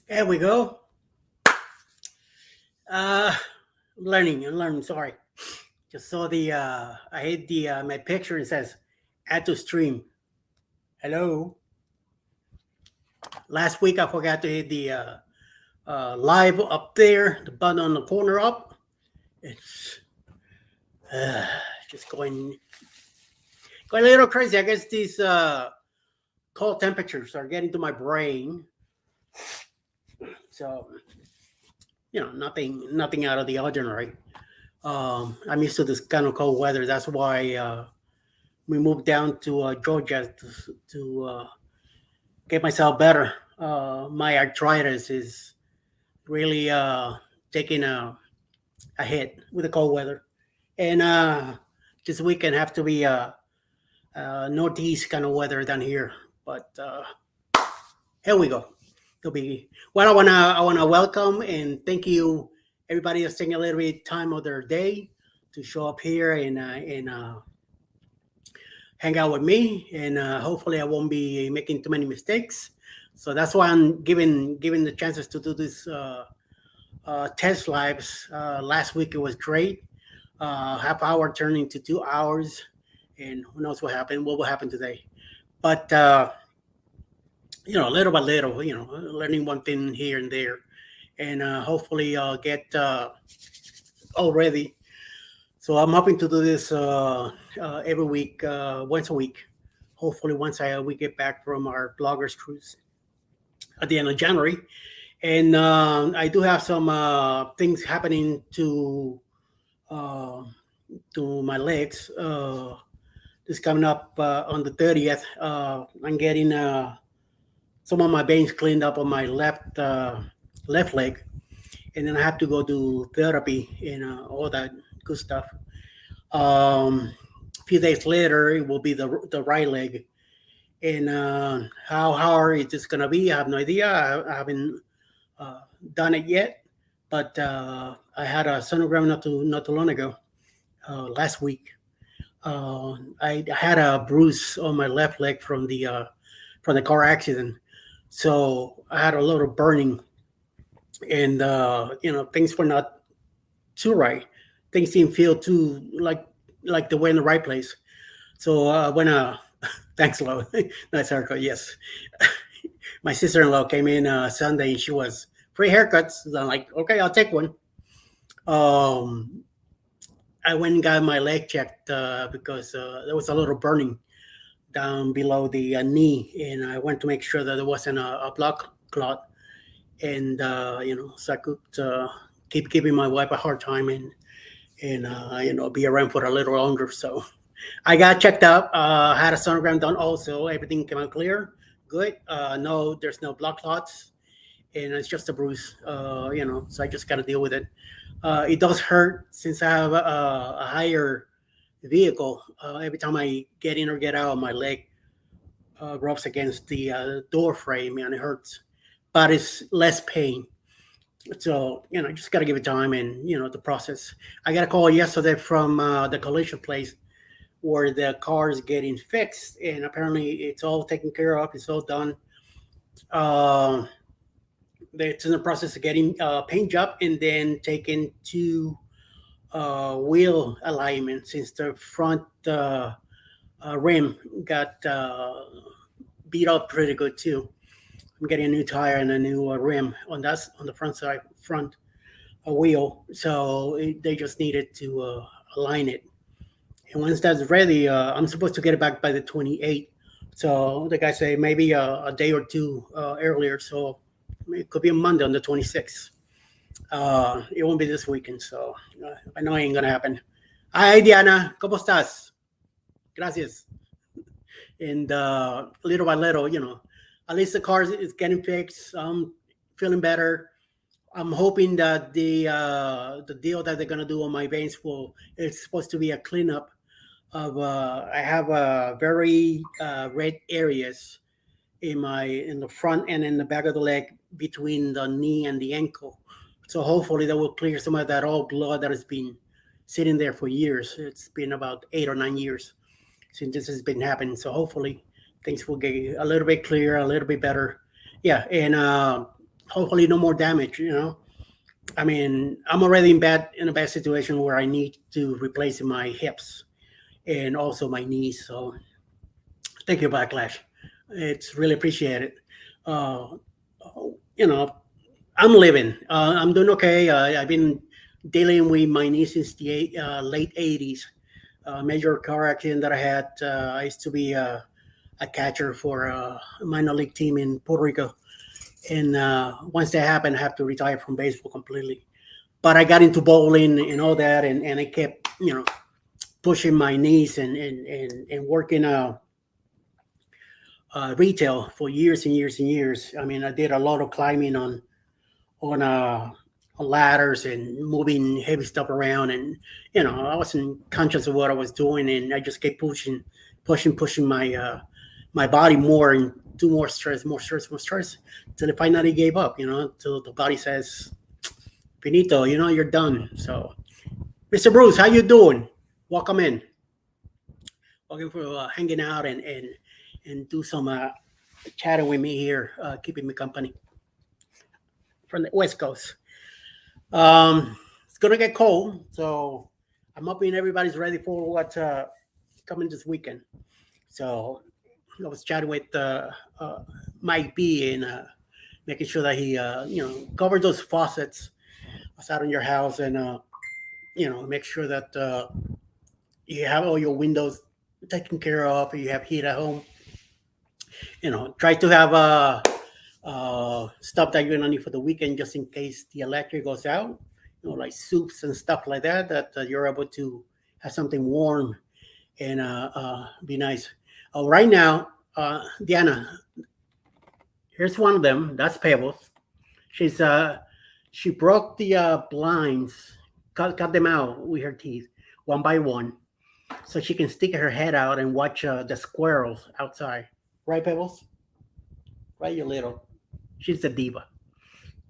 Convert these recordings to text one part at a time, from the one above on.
There we go. Uh, I'm learning. Sorry, just saw the. I hit the my picture and says, "Add to stream." Hello. Last week I forgot to hit the live up there, the button on the corner up. It's uh, just going a little crazy. I guess these cold temperatures are getting to my brain. So nothing out of the ordinary. I'm used to this kind of cold weather. That's why we moved down to Georgia to get myself better. My arthritis is really taking a hit with the cold weather, and this weekend have to be northeast kind of weather down here. But here we go. It'll be well. I wanna welcome and thank you everybody that's taking a little bit time of their day to show up here and hang out with me, and hopefully I won't be making too many mistakes. So that's why I'm giving the chances to do this test lives. Last week it was great. Half hour turned into 2 hours, and who knows what happened? What will happen today? But little by little, learning one thing here and there, and hopefully I'll get all ready. So I'm hoping to do this every week, once a week. Hopefully, once we get back from our bloggers cruise at the end of January, and I do have some things happening uh, to my legs. This coming up on the 30th. I'm getting some of my veins cleaned up on my left leg, and then I have to go to therapy and all that good stuff. A few days later, it will be the right leg, and how hard it's just gonna be, I have no idea. I haven't uh, done it yet, but I had a sonogram not too long ago, last week. I had a bruise on my left leg from the car accident, so I had a little burning, and things were not too right. Things didn't feel too like they were in the right place. So when thanks a lot, nice haircut. Yes, my sister-in-law came in Sunday and she was free haircuts. So I'm like, okay, I'll take one. Um, I went and got my leg checked because there was a little burning down below the knee, and I went to make sure that there wasn't a blood clot, and so I could keep giving my wife a hard time and be around for a little longer. So I got checked out. Had a sonogram done also. Everything came out clear, good. No, there's no blood clots, and it's just a bruise. So I just got to deal with it. It does hurt since I have a higher vehicle. Every time I get in or get out, my leg rubs against the door frame and it hurts, but it's less pain. So just got to give it time and the process. I got a call yesterday from the collision place where the car is getting fixed, and apparently it's all taken care of. It's all done. Uh, it's in the process of getting paint job and then taken to wheel alignment since the front rim got beat up pretty good too. I'm getting a new tire and a new rim on the front wheel, so they just needed to align it. And once that's ready, I'm supposed to get it back by the 28th. So the guy say maybe a day or two earlier. So it could be a Monday on the 26th. It won't be this weekend, so I know it ain't gonna happen. Hi Diana, ¿cómo estás? Gracias. And little by little, at least the car is getting fixed. I'm feeling better. I'm hoping that the deal that they're gonna do on my veins will it's supposed to be a cleanup of I have very red areas in the front and in the back of the leg between the knee and the ankle. So hopefully that will clear some of that old blood that has been sitting there for years. It's been about 8 or 9 years since this has been happening. So hopefully things will get a little bit clearer, a little bit better. Yeah, and hopefully no more damage. I mean, I'm already in a bad situation where I need to replace my hips and also my knees. So thank you, Backlash. It's really appreciated. Uh, you know, I'm living. I'm doing okay. I've been dealing with my knee since the late '80s. Major car accident that I had. I used to be a catcher for a minor league team in Puerto Rico, and once that happened, I have to retire from baseball completely. But I got into bowling and all that, and I kept pushing my knees and working retail for years and years and years. I mean, I did a lot of climbing on ladders and moving heavy stuff around, and I wasn't conscious of what I was doing, and I just kept pushing my body more and do more stress, more stress, more stress, till it finally gave up. Till the body says, "Finito, you're done." So, Mr. Bruce, how you doing? Welcome in. Welcome for hanging out and do some chatting with me here, keeping me company from the West Coast. It's gonna get cold, so I'm hoping everybody's ready for what's coming this weekend. So I was chatting with Mike B and making sure that he covered those faucets outside on your house and make sure that you have all your windows taken care of. You have heat at home. Try to have stuff that you're gonna need for the weekend just in case the electric goes out. Like soups and stuff like that. That you're able to have something warm and be nice. Right now, Diana, here's one of them. That's Pebbles. She's she broke the blinds, cut them out with her teeth one by one, so she can stick her head out and watch the squirrels outside. Right, Pebbles? Right, you little. She's the diva,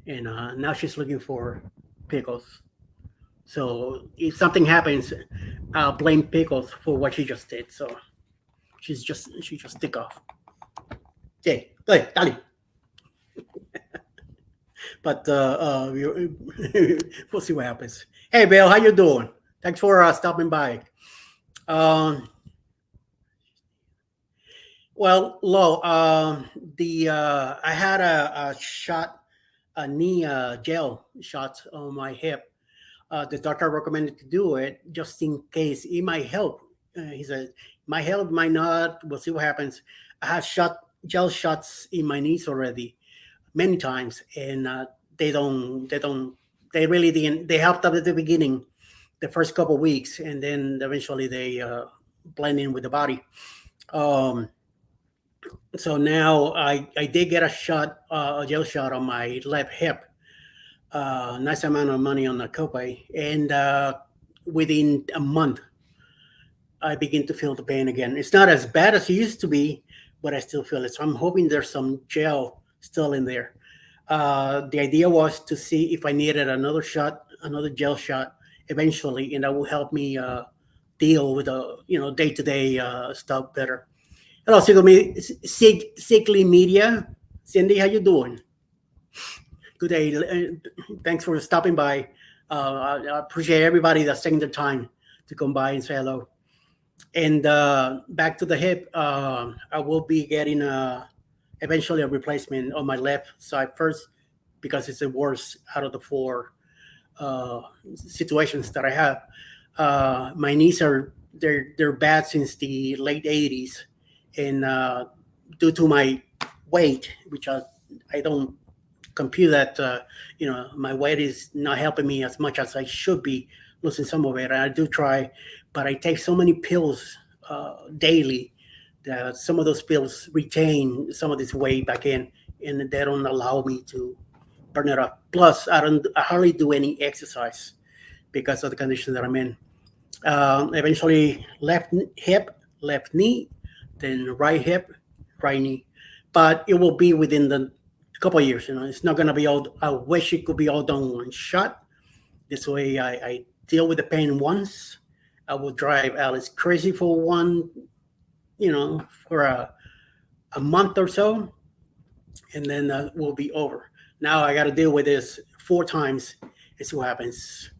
and now she's looking for Pickles. So if something happens, I'll blame Pickles for what she just did. So she just stick off. Okay, hey, dale. But we'll see what happens. Hey, Bill, how you doing? Thanks for stopping by. Um, well, Lo, the I had a shot, a knee gel shot on my hip. The doctor recommended to do it just in case it might help. He said, might help, might not. We'll see what happens. I had shot gel shots in my knees already many times, and they really didn't. They helped up at the beginning, the first couple of weeks, and then eventually they blend in with the body. Um, so now I did get a shot, a gel shot on my left hip. Nice amount of money on the copay, and within a month, I begin to feel the pain again. It's not as bad as it used to be, but I still feel it. So I'm hoping there's some gel still in there. The idea was to see if I needed another shot, another gel shot eventually, and that will help me deal with the day to day stuff better. Hello, Sickly Media. Cindy, how you doing? Good day. Thanks for stopping by. I appreciate everybody that's taking the time to come by and say hello. And back to the hip, I will be getting eventually a replacement on my left side first because it's the worst out of the four uh, situations that I have. My knees are they're bad since the late '80s, and due to my weight, which I don't compute that my weight is not helping me as much as I should be losing some of it. And I do try, but I take so many pills daily that some of those pills retain some of this weight back in, and they don't allow me to burn it up. Plus, I hardly do any exercise because of the condition that I'm in. Eventually, hip, left knee, then right hip, right knee. But it will be within the couple of years. It's not going to be all. I wish it could be all done one shot. This way, I deal with the pain once. I will drive Alice crazy for for a month or so, and then we'll be over. Now I got to deal with this 4 times and see what happens.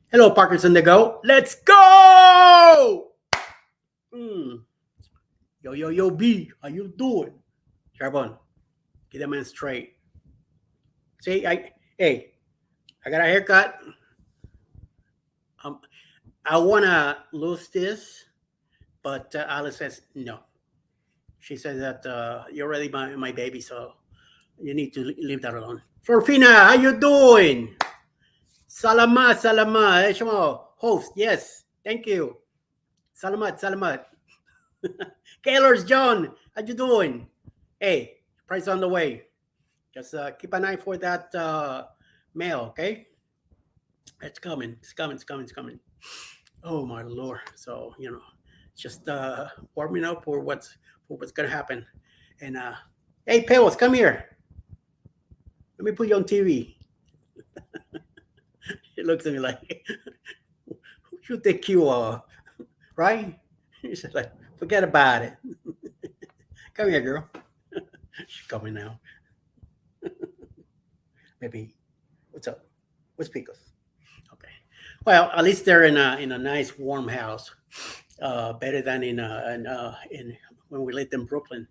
Hello, Parkers on the go. Let's go! Mm. Yo, B, how you doing? Charbon, get that man straight. See, hey, I got a haircut. Um, I want to lose this, but Alice says no. She says that you're already my baby, so you need to leave that alone. Florfina, how you doing? Salamat. Hey, host, yes. Thank you. Salamat. Kaylor's John, how you doing? Hey, price on the way. Just keep an eye for that mail, okay? It's coming. It's coming. Oh my lord! So just warming up for what's gonna happen. And hey, Pebbles, come here. Let me put you on TV. He looks at me like, "Who you think you are?" Right? He said, "Like, forget about it." Come here, girl. She's coming now. Maybe. What's up? What's Picos? Okay. Well, at least they're in a nice warm house. Better than in when we lived in Brooklyn,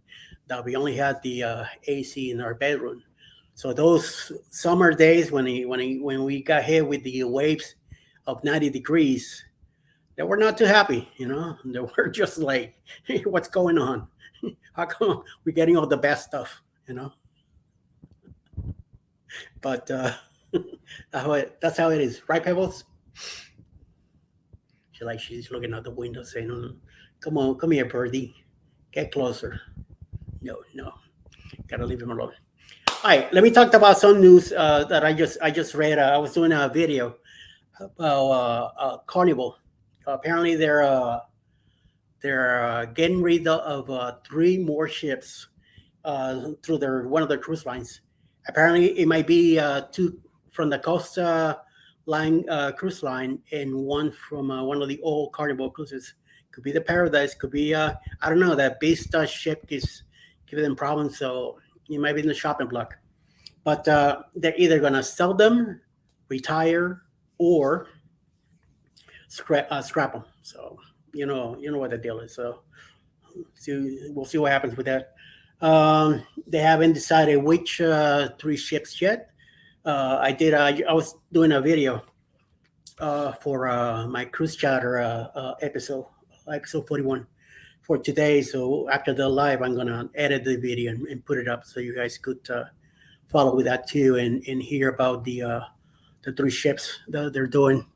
that we only had the AC in our bedroom. So those summer days when we got hit with the waves of 90 degrees, they were not too happy. They were just like, hey, what's going on? How come we're getting all the best stuff? But that's how it is, right, Pebbles? She's looking out the window saying, "Come on, come here, birdie, get closer." No, gotta leave him alone. All right, let me talk about some news that I just read. I was doing a video about Carnival. Apparently, they're getting rid of 3 more ships through their one of their cruise lines. Apparently, it might be 2 from the Costa line cruise line and 1 from one of the old Carnival cruises. Could be the Paradise. Could be I don't know. That beast ship is giving them problems, so you might be in the shopping block. But they're either gonna sell them, retire, or scrap them. So you know what the deal is. So we'll see what happens with that. They haven't decided which 3 ships yet. I was doing a video for my cruise charter episode 41 for today. So after the live, I'm gonna edit the video and put it up so you guys could follow with that too and hear about the 3 ships that they're doing.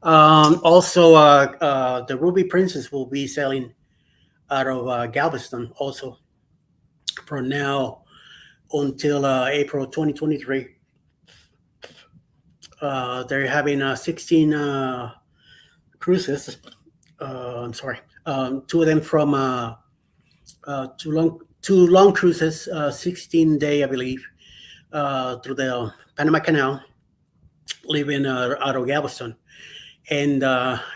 Also, the Ruby Princess will be sailing out of Galveston also from now until April 2023. They're having 16 cruises. I'm sorry, 2 of them from 2 long cruises, 16-day, I believe, through the Panama Canal, leaving out of Galveston and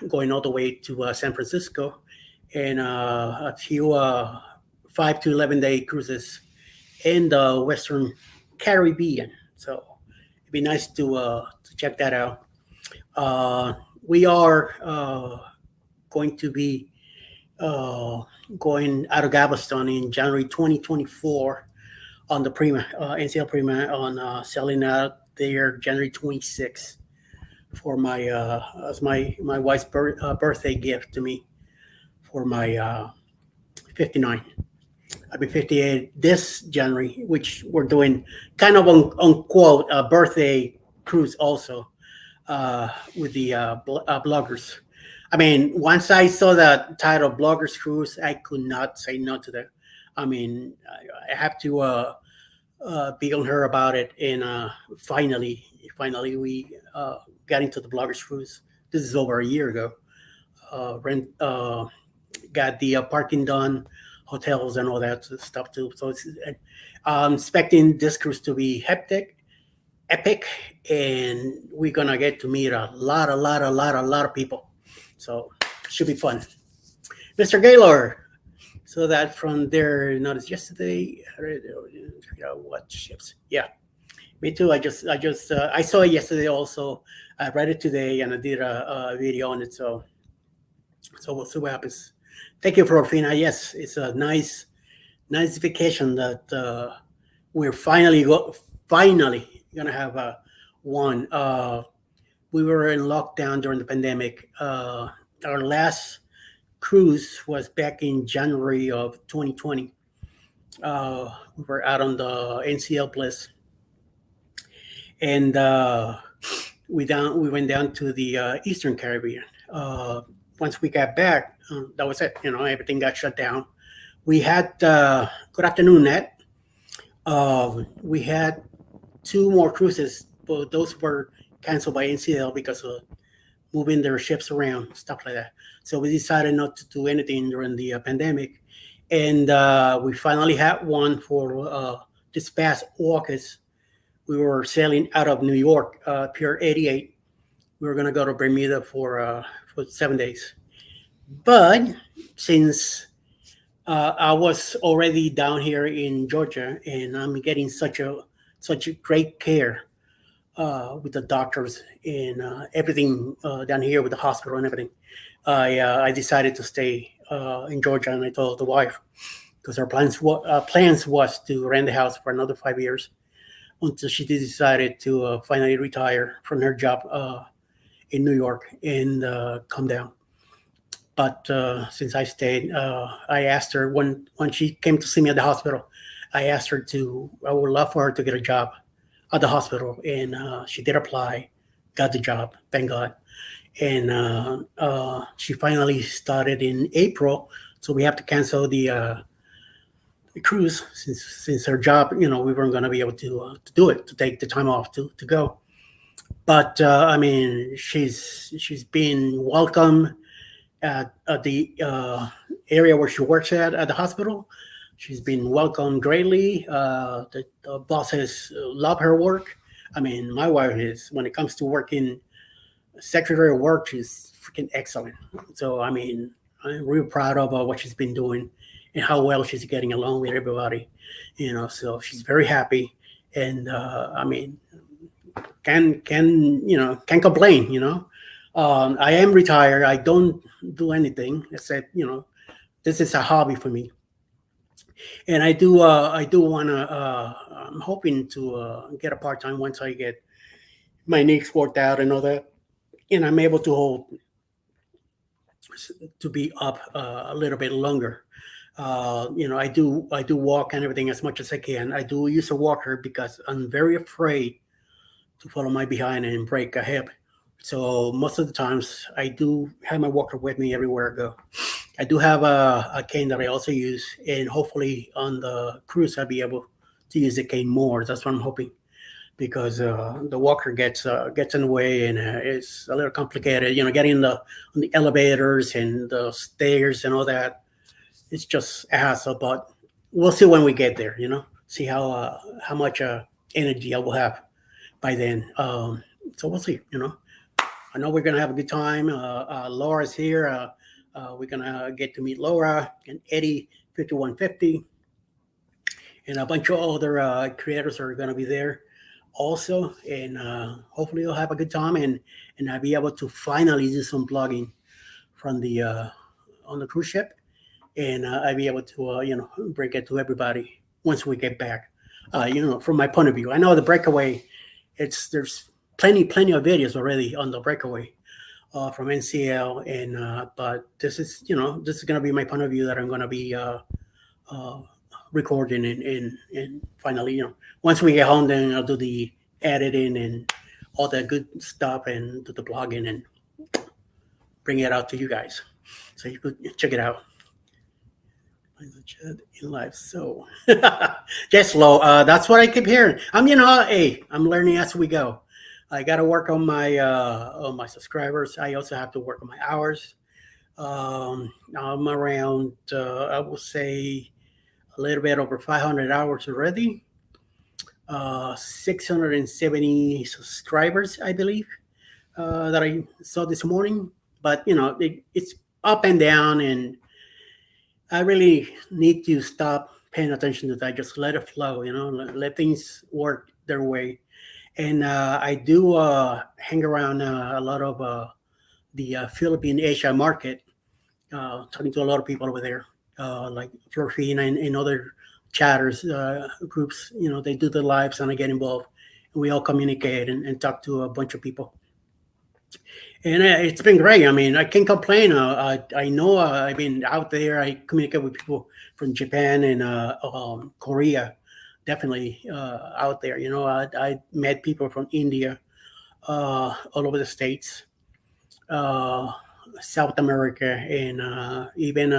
going all the way to San Francisco, and a few 5 to 11-day cruises in the Western Caribbean. So it'd be nice to check that out. We are going to be going out of Galveston in January 2024 on the Prima, NCL Prima, on selling out there January 26th for my as my wife's birthday gift to me for my 59. I'll be 58 this January, which we're doing kind of unquote a birthday cruise also with the bloggers. I mean, once I saw the title Bloggers Cruise, I could not say no to that. I mean, I have to be on her about it, and finally, we got into the Bloggers Cruise. This is over a year ago. Got the parking done, hotels and all that stuff too. So I'm expecting this cruise to be hectic, epic, and we're gonna get to meet a lot of people. So it should be fun. Mr. Gaylor. So that from there, notice yesterday, what ships? Yeah. Me too. I saw it yesterday. Also, I read it today, and I did a video on it. So we'll see what happens. Thank you, Florfina. Yes, it's a nice vacation that we're finally gonna have one. We were in lockdown during the pandemic. Our last cruise was back in January of 2020. We were out on the NCL Bliss, and we went down to the Eastern Caribbean. Once we got back, that was it. Everything got shut down. We had good afternoon, Nat. We had two more cruises, but those were canceled by NCL because of moving their ships around, stuff like that. So we decided not to do anything during the pandemic, and we finally had one for this past August. We were sailing out of New York, Pier 88. We were gonna go to Bermuda for 7 days, but since I was already down here in Georgia, and I'm getting such a great care with the doctors and everything down here with the hospital and everything. I decided to stay in Georgia, and I told the wife because our plans was to rent the house for another 5 years until she decided to finally retire from her job in New York and come down. But since I stayed, I asked her when she came to see me at the hospital. I asked her to. I would love for her to get a job at the hospital, and she did apply, got the job, thank God. And she finally started in April, so we have to cancel the cruise since her job. We weren't going to be able to do it, to take the time off to go. But I mean, she's been welcome at the area where she works at the hospital. She's been welcomed greatly. The bosses love her work. I mean, my wife is, when it comes to working secretary of work, she's freaking excellent. So, I mean, I'm real proud of what she's been doing and how well she's getting along with everybody. So she's very happy. And I mean, can complain. I am retired. I don't do anything except this is a hobby for me, and I do want to. I'm hoping to get a part time once I get my knees worked out and all that, and I'm able to hold to be up a little bit longer. I do walk and everything as much as I can. I do use a walker because I'm very afraid to follow my behind and break a hip. So most of the times I do have my walker with me everywhere I go. I do have a cane that I also use, and hopefully on the cruise I'll be able to use the cane more. That's what I'm hoping, because the walker gets in the way, and it's a little complicated. Getting on the elevators and the stairs and all that. It's just a hassle, but we'll see when we get there. See how much energy I will have by then. So we'll see. I know we're gonna have a good time. Laura's here. We're gonna get to meet Laura and Eddie 5150, and a bunch of other creators are gonna be there also. And hopefully you'll have a good time, and I'll be able to finally do some blogging from the on the cruise ship, and I'll be able to bring it to everybody once we get back. From my point of view, I know the breakaway. There's plenty of videos already on the breakaway from NCL, and but this is gonna be my point of view that I'm gonna be recording, and finally, once we get home, then I'll do the editing and all that good stuff, and do the blogging and bring it out to you guys, so you could check it out. In life, so yes, Lo. That's what I keep hearing. Hey, I'm learning as we go. I got to work on my subscribers. I also have to work on my hours. I'm around, I will say, a little bit over 500 hours already. 670 subscribers, I believe, that I saw this morning. But it's up and down, and I really need to stop paying attention to that. Just let it flow. Let things work their way. And I do hang around a lot of the Philippine Asia market, talking to a lot of people over there, like Florfina and other chatters groups. They do the lives and I get involved. And we all communicate and talk to a bunch of people. And it's been great. I mean, I can't complain. I know I've been out there. I communicate with people from Japan and Korea, definitely out there. I met people from India, all over the states, uh, South America, and even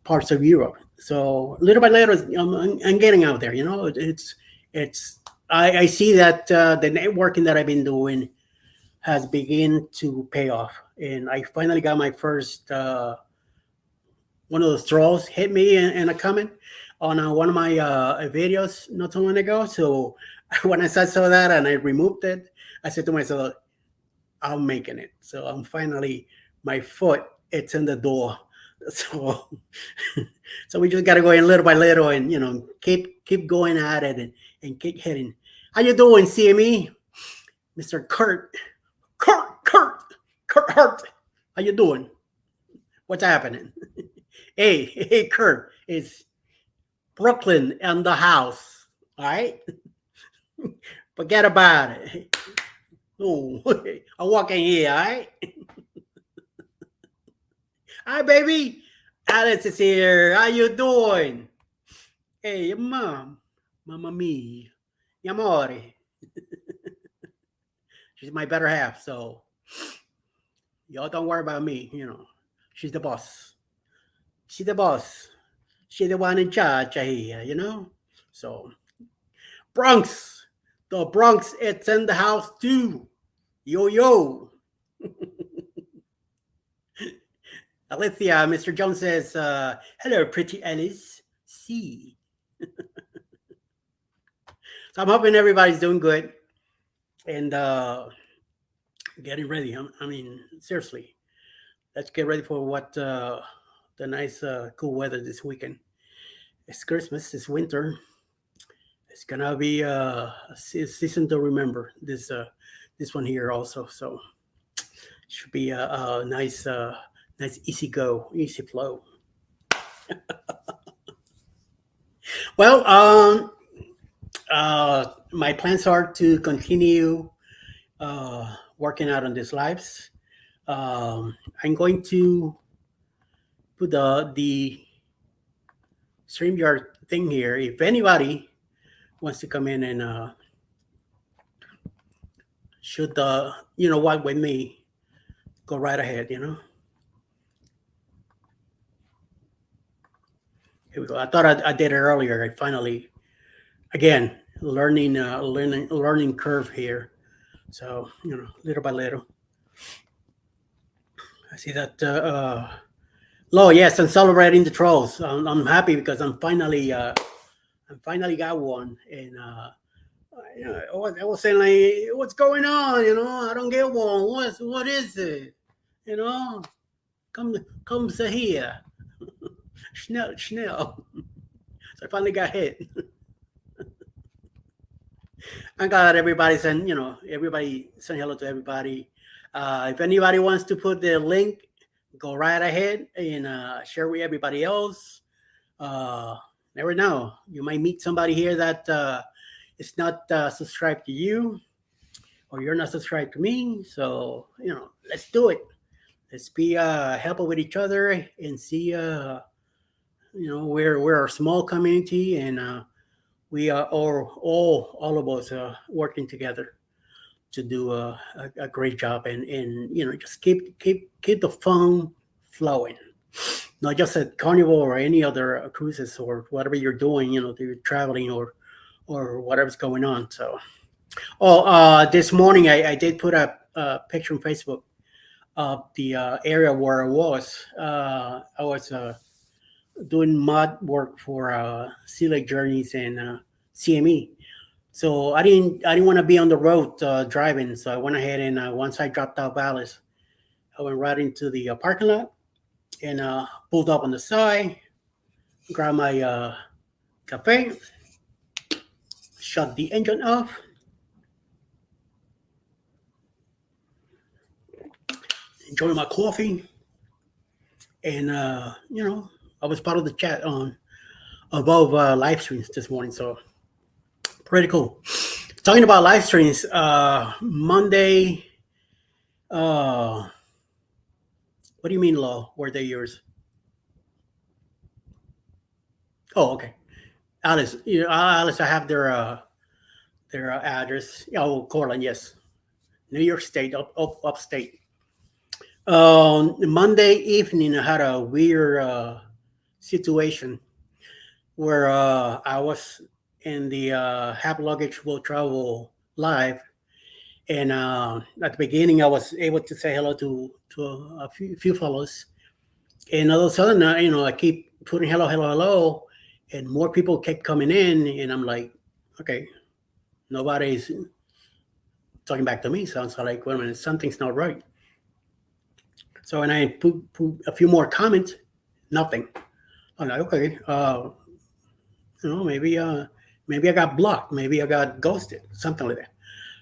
parts of Europe. So little by little, I'm getting out there. It's I see that the networking that I've been doing has begun to pay off, and I finally got my first one of those trolls hit me in a comment on one of my videos not too long ago. So when I saw that and I removed it, I said to myself, I'm making it. So I'm finally, my foot, it's in the door. So so we just got to go in little by little and keep going at it and keep hitting. How you doing, CME? Mr. Kurt Hart. How you doing? What's happening? Hey, Kurt, it's Brooklyn and the house. All right, forget about it. Oh, I walk in here. All right, hi, baby. Alice is here. How you doing? Hey, mom, mama mia, amore. She's my better half, so y'all don't worry about me. She's the boss. She's the boss. She's the one in charge here. So Bronx, the Bronx, it's in the house too. Yo yo. Alethea, Mr. Jones says, hello, pretty Alice. See. So I'm hoping everybody's doing good and getting ready. I mean, seriously, let's get ready for what the nice, cool weather this weekend. It's Christmas, it's winter. It's gonna be a season to remember. This one here also. So should be a nice, nice easy go, easy flow. Well, my plans are to continue working out on these lives. I'm going to put the StreamYard thing here. If anybody wants to come in and shoot what with me, go right ahead. Here we go. I thought I did it earlier. I finally, again, learning curve here. So little by little. I see that. Lo, yes, I'm celebrating the trolls. I'm happy because I'm finally got one, and I was saying like, what's going on? I don't get one. What is it? You know, come to here, Schnell. So I finally got hit. I'm glad everybody send hello to everybody. If anybody wants to put the link, go right ahead and share with everybody else. Never know, you might meet somebody here that is not subscribed to you, or you're not subscribed to me. So let's do it. Let's be helpful with each other and see. We're a small community, and we are all of us working together to do a great job, and just keep the fun flowing. Not just at Carnival or any other cruises or whatever you're doing. You're traveling or whatever's going on. So, this morning I did put a picture on Facebook of the area where I was. I was doing mud work for Sea Lake Journeys and CME. So I didn't want to be on the road driving. So I went ahead and once I dropped out Alice, I went right into the parking lot and pulled up on the side, grabbed my cafe, shut the engine off, enjoy my coffee, and I was part of the chat on above live streams this morning, so pretty cool. Talking about live streams, Monday. What do you mean, Law? Were they yours? Oh, okay. Alice, Alice, I have their address. Oh, Cortland, yes, New York State, upstate. Monday evening, I had a weird situation where I was in the Have Luggage Will Travel live, and at the beginning, I was able to say hello to a few fellows, and all of a sudden, I keep putting hello, hello, hello, and more people kept coming in, and I'm like, okay, nobody's talking back to me. Sounds like, wait a minute, something's not right. So when I put a few more comments, nothing. I'm like, okay, maybe I got blocked, maybe I got ghosted, something like that.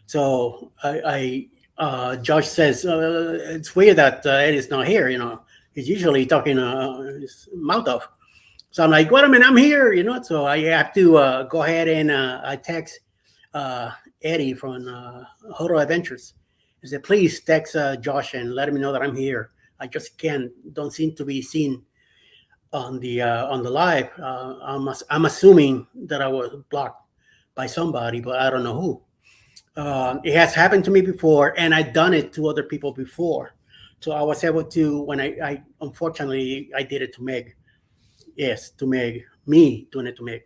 So Josh says it's weird that Eddie's not here. He's usually talking his mouth off. So I'm like, wait a minute, I'm here. So I have to go ahead and I text Eddie from Hodo Adventures. I said, please text Josh and let him know that I'm here. I just don't seem to be seen on the live. I'm assuming that I was blocked by somebody, but I don't know who. It has happened to me before, and I've done it to other people before. So I was able to, when I unfortunately I did it to Meg. Yes, to Meg. Me doing it to Meg.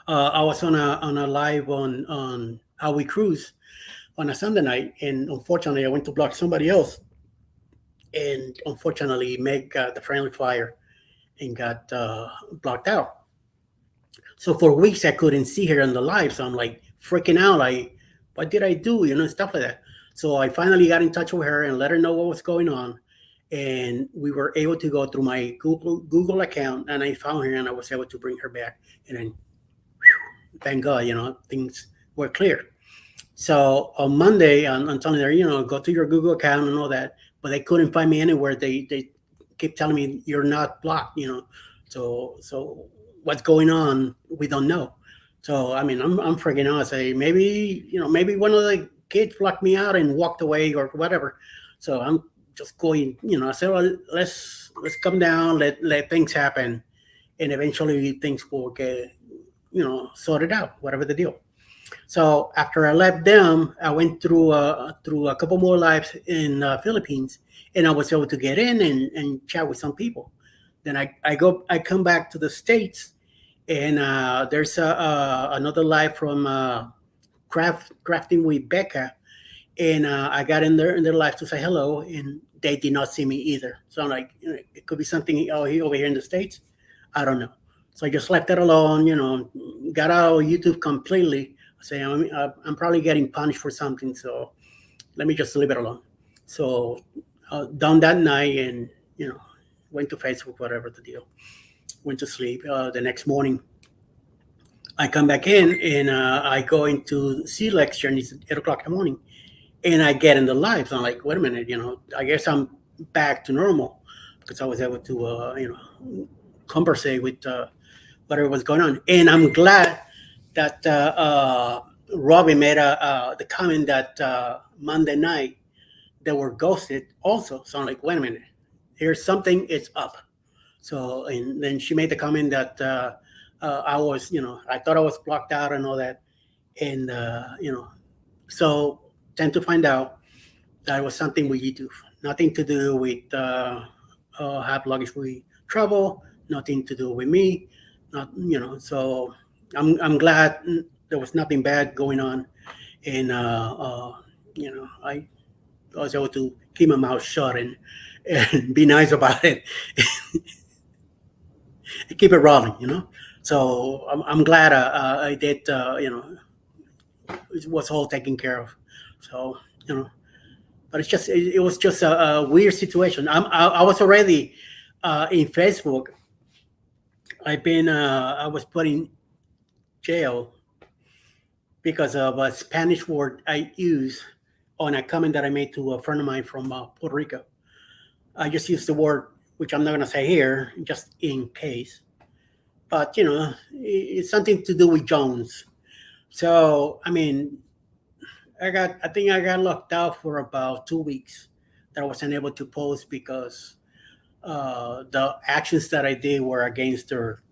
I was on a live on How We Cruise on a Sunday night, and unfortunately I went to block somebody else, and unfortunately Meg got the friendly fire and got blocked out. So for weeks I couldn't see her on the live. So I'm like freaking out. Like, what did I do? Stuff like that. So I finally got in touch with her and let her know what was going on. And we were able to go through my Google account, and I found her, and I was able to bring her back. And then, whew, thank God, things were clear. So on Monday, I'm telling her, go to your Google account and all that, but they couldn't find me anywhere. They keep telling me you're not blocked. So what's going on? We don't know. So I mean, I'm freaking out. I say maybe one of the kids blocked me out and walked away or whatever. So I'm just going. I said, well, let's come down, let things happen, and eventually things will get sorted out, whatever the deal. So after I left them, I went through a couple more lives in Philippines, and I was able to get in and chat with some people. Then I come back to the States, and there's another live from crafting with Becca, and I got in their live to say hello, and they did not see me either. So I'm like, it could be something over here in the States. I don't know. So I just left it alone. Got out of YouTube completely. I say I'm probably getting punished for something, so let me just leave it alone. So done that night, and went to Facebook, whatever the deal. Went to sleep. The next morning, I come back in, and I go into C lecture, and it's 8 o'clock in the morning, and I get in the live. So I'm like, wait a minute, I guess I'm back to normal, because I was able to conversate with whatever was going on. And I'm glad that Robbie made the comment that Monday night they were ghosted also. So I'm like, wait a minute, here's something, it's up. So, and then she made the comment that I was, I thought I was blocked out and all that. And, so tend to find out that it was something with YouTube, nothing to do with Have Luggage We Travel, nothing to do with me, not, so I'm glad there was nothing bad going on. And, I was able to keep my mouth shut and be nice about it. Keep it rolling. So I'm glad I did. It was all taken care of. So but it was just a weird situation. I was already in Facebook. I was put in jail because of a Spanish word I use on a comment that I made to a friend of mine from Puerto Rico. I just used the word, which I'm not going to say here, just in case. But it's something to do with Jones. So I mean, I think I got locked out for about 2 weeks that I wasn't able to post because the actions that I did were against her,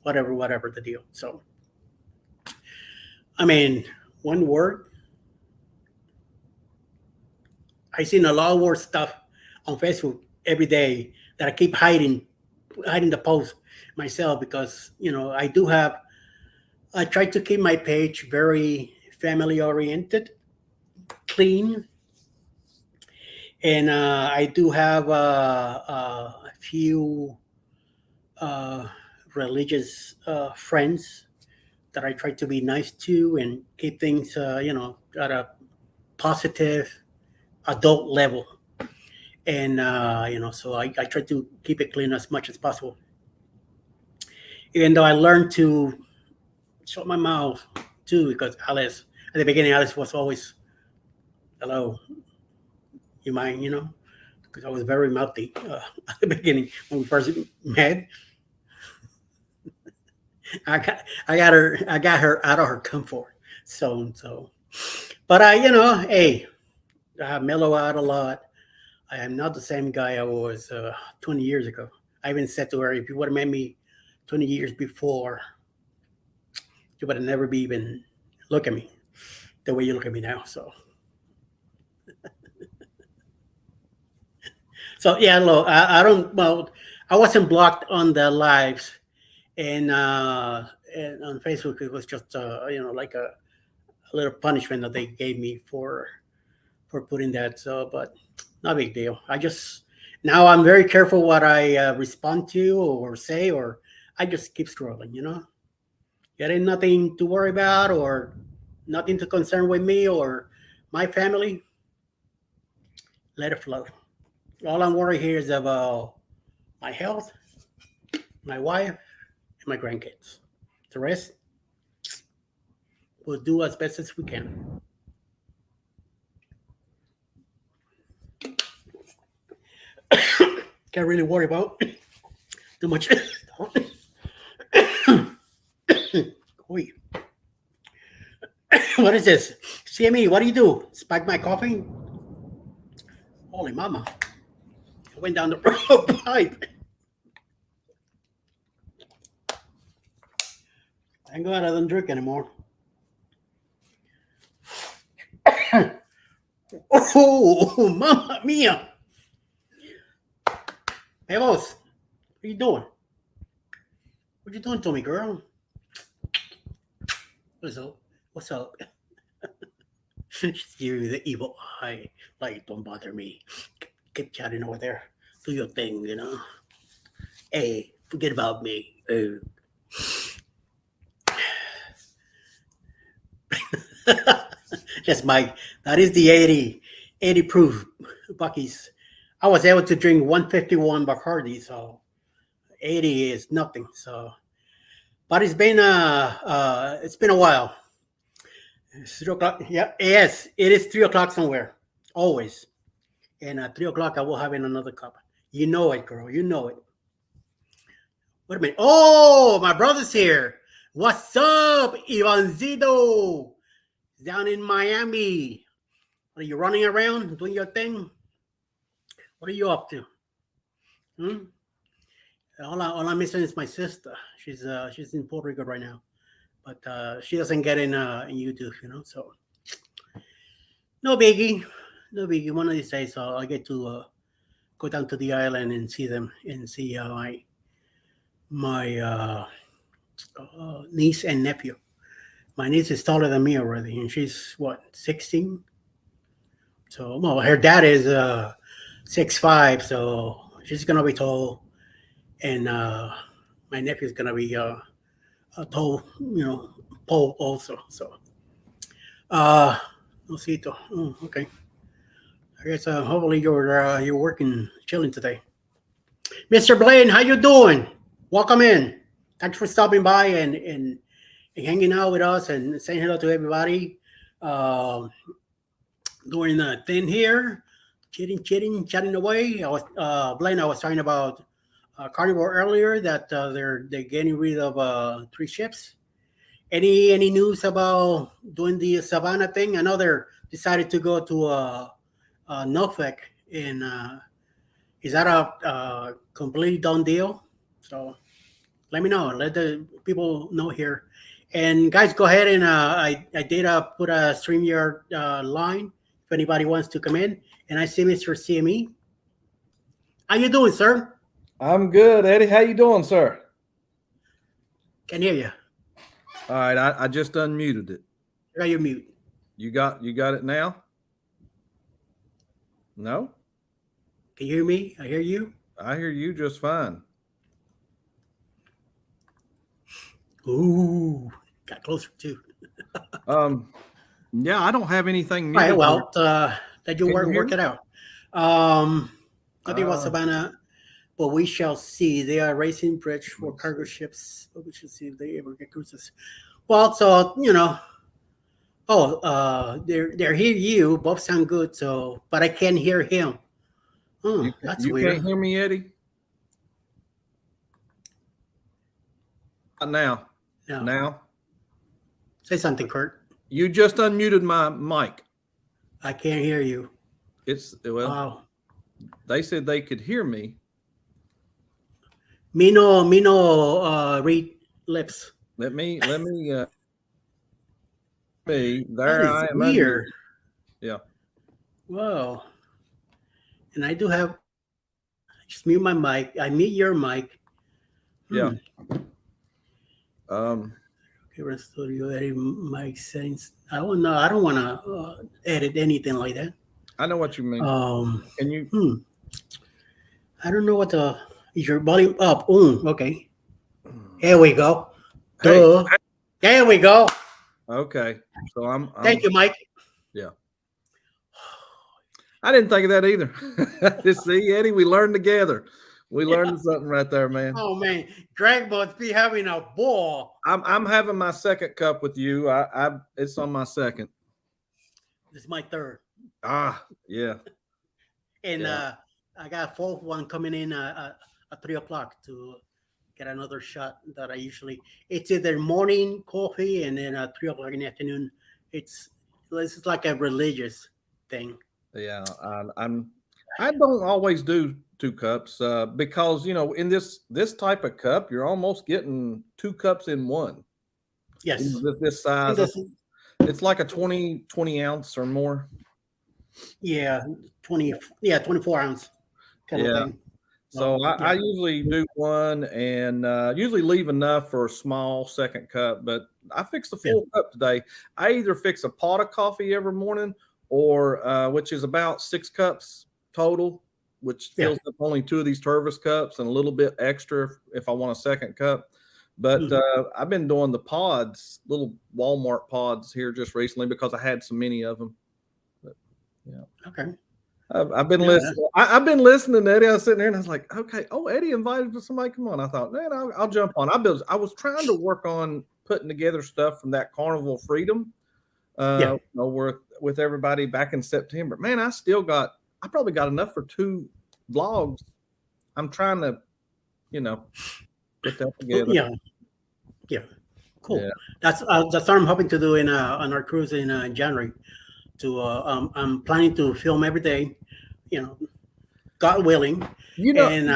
whatever the deal. So I mean, one word. I seen a lot more stuff on Facebook every day that I keep hiding the post myself because I do have. I try to keep my page very family oriented, clean, and I do have a few uh, religious friends that I try to be nice to and keep things, at a positive adult level. And so I try to keep it clean as much as possible. Even though I learned to shut my mouth too, because Alice at the beginning, Alice was always, "Hello, you mind?" Because I was very mouthy at the beginning when we first met. I got her out of her comfort zone. But hey, I have mellowed out a lot. I am not the same guy I was 20 years ago. I even said to her, if you would have met me 20 years before, you would have never be even look at me the way you look at me now. So yeah, look, I don't. Well, I wasn't blocked on the lives, and on Facebook it was just like a little punishment that they gave me for putting that. So, but not a big deal. I just now I'm very careful what I respond to or say, or I just keep scrolling. Getting nothing to worry about or nothing to concern with me or my family. Let it flow. All I'm worried here is about my health, my wife, and my grandkids. The rest, we'll do as best as we can. Can't really worry about too much. Wait, what is this? CME, what do you do? Spike my coffee? Holy mama. I went down the pipe. Thank God I don't drink anymore. Oh, mamma mia. Hey, boss. What are you doing? What you doing to me, girl? What's up? What's up? She's giving me the evil eye. Like, don't bother me. Keep chatting over there. Do your thing. Hey, forget about me. Yes, Mike. That is the 80 proof Bucky's. I was able to drink 151 Bacardi, so 80 is nothing. So, but it's been a while. It's 3 o'clock. Yeah, yes, it is 3 o'clock somewhere. Always. And at 3 o'clock, I will have in another cup. You know it, girl. You know it. Wait a minute. Oh, my brother's here. What's up, Ivancito? Down in Miami. Are you running around doing your thing? What are you up to? Hmm? All I'm missing is my sister. She's in Puerto Rico right now, but she doesn't get in YouTube. So no biggie, no biggie. One of these days, I'll get to go down to the island and see them and see my niece and nephew. My niece is taller than me already, and she's what 16. So well, her dad is 6'5", so she's gonna be tall, and my nephew's gonna be a tall, pole also. So uh, Osito. Oh, okay. I guess hopefully you're working, chilling today. Mr. Blaine, how you doing? Welcome in. Thanks for stopping by and hanging out with us and saying hello to everybody. Uh, Doing a thing here, chatting away. Blaine, I was talking about Carnivore earlier that they're getting rid of three ships. Any news about doing the Savannah thing? I know they're decided to go to Norfolk, and is that a completely done deal? So let me know. Let the people know here. And guys, go ahead and I did put a StreamYard line if anybody wants to come in. And I see Mr. CME. How you doing, sir? I'm good, Eddie. How you doing, sir? Can hear you. All right, I just unmuted it. I got you mute. You got it now? No? Can you hear me? I hear you. I hear you just fine. Ooh, got closer too. Yeah, I don't have anything All right, muted. well, let you work it out. Nothing about Uh, Savannah, but we shall see. They are raising bridge for cargo ships, but we should see if they ever get cruises. Well, so they're hear you. Both sound good. So, but I can't hear him. That's you weird. can't hear me, Eddie? Not now. No. Now? Say something, Kurt. You just unmuted my mic. I can't hear you. Well, they said they could hear me. Me no read lips. Let me there That is I am weird. unmuted. Yeah. Whoa. And I do have just mute my mic. I mute your mic. Yeah. Okay, studio edit mic settings. I don't know. I don't want to edit anything like that. I know what you mean. Can you? I don't know what the is your volume up. Okay. Here we go. Hey. There we go. Okay. So I'm Thank you, Mike. Yeah. I didn't think of that either. See, Eddie, we learned together. We learned something right there, man. Oh man, Greg must be having a ball. I'm having my second cup with you. It's on my second. This is my third. Yeah. And I got a fourth one coming in at 3:00 to get another shot that I usually. It's either morning coffee and then at 3:00 in the afternoon. This is like a religious thing. Yeah, I don't always do 2 cups because in this type of cup you're almost getting 2 cups in one. Yes, this size. It's like a 20 ounce or more. Yeah, 24 ounce kind of thing. So I usually do one and usually leave enough for a small second cup, but I fixed the full cup today. I either fix a pot of coffee every morning or which is about 6 cups total, which fills up only 2 of these Tervis cups and a little bit extra if I want a second cup. But I've been doing the pods, little Walmart pods here just recently because I had so many of them. But, okay. I've been listening. I've been listening to Eddie. I was sitting there and I was like, okay, Eddie invited somebody. Come on. I thought, man, I'll jump on. I was trying to work on putting together stuff from that Carnival Freedom. With everybody back in September. Man, I probably got enough for 2 vlogs. I'm trying to, put that together. Yeah. Cool. Yeah. That's what I'm hoping to do on our cruise in January. I'm planning to film every day, God willing. And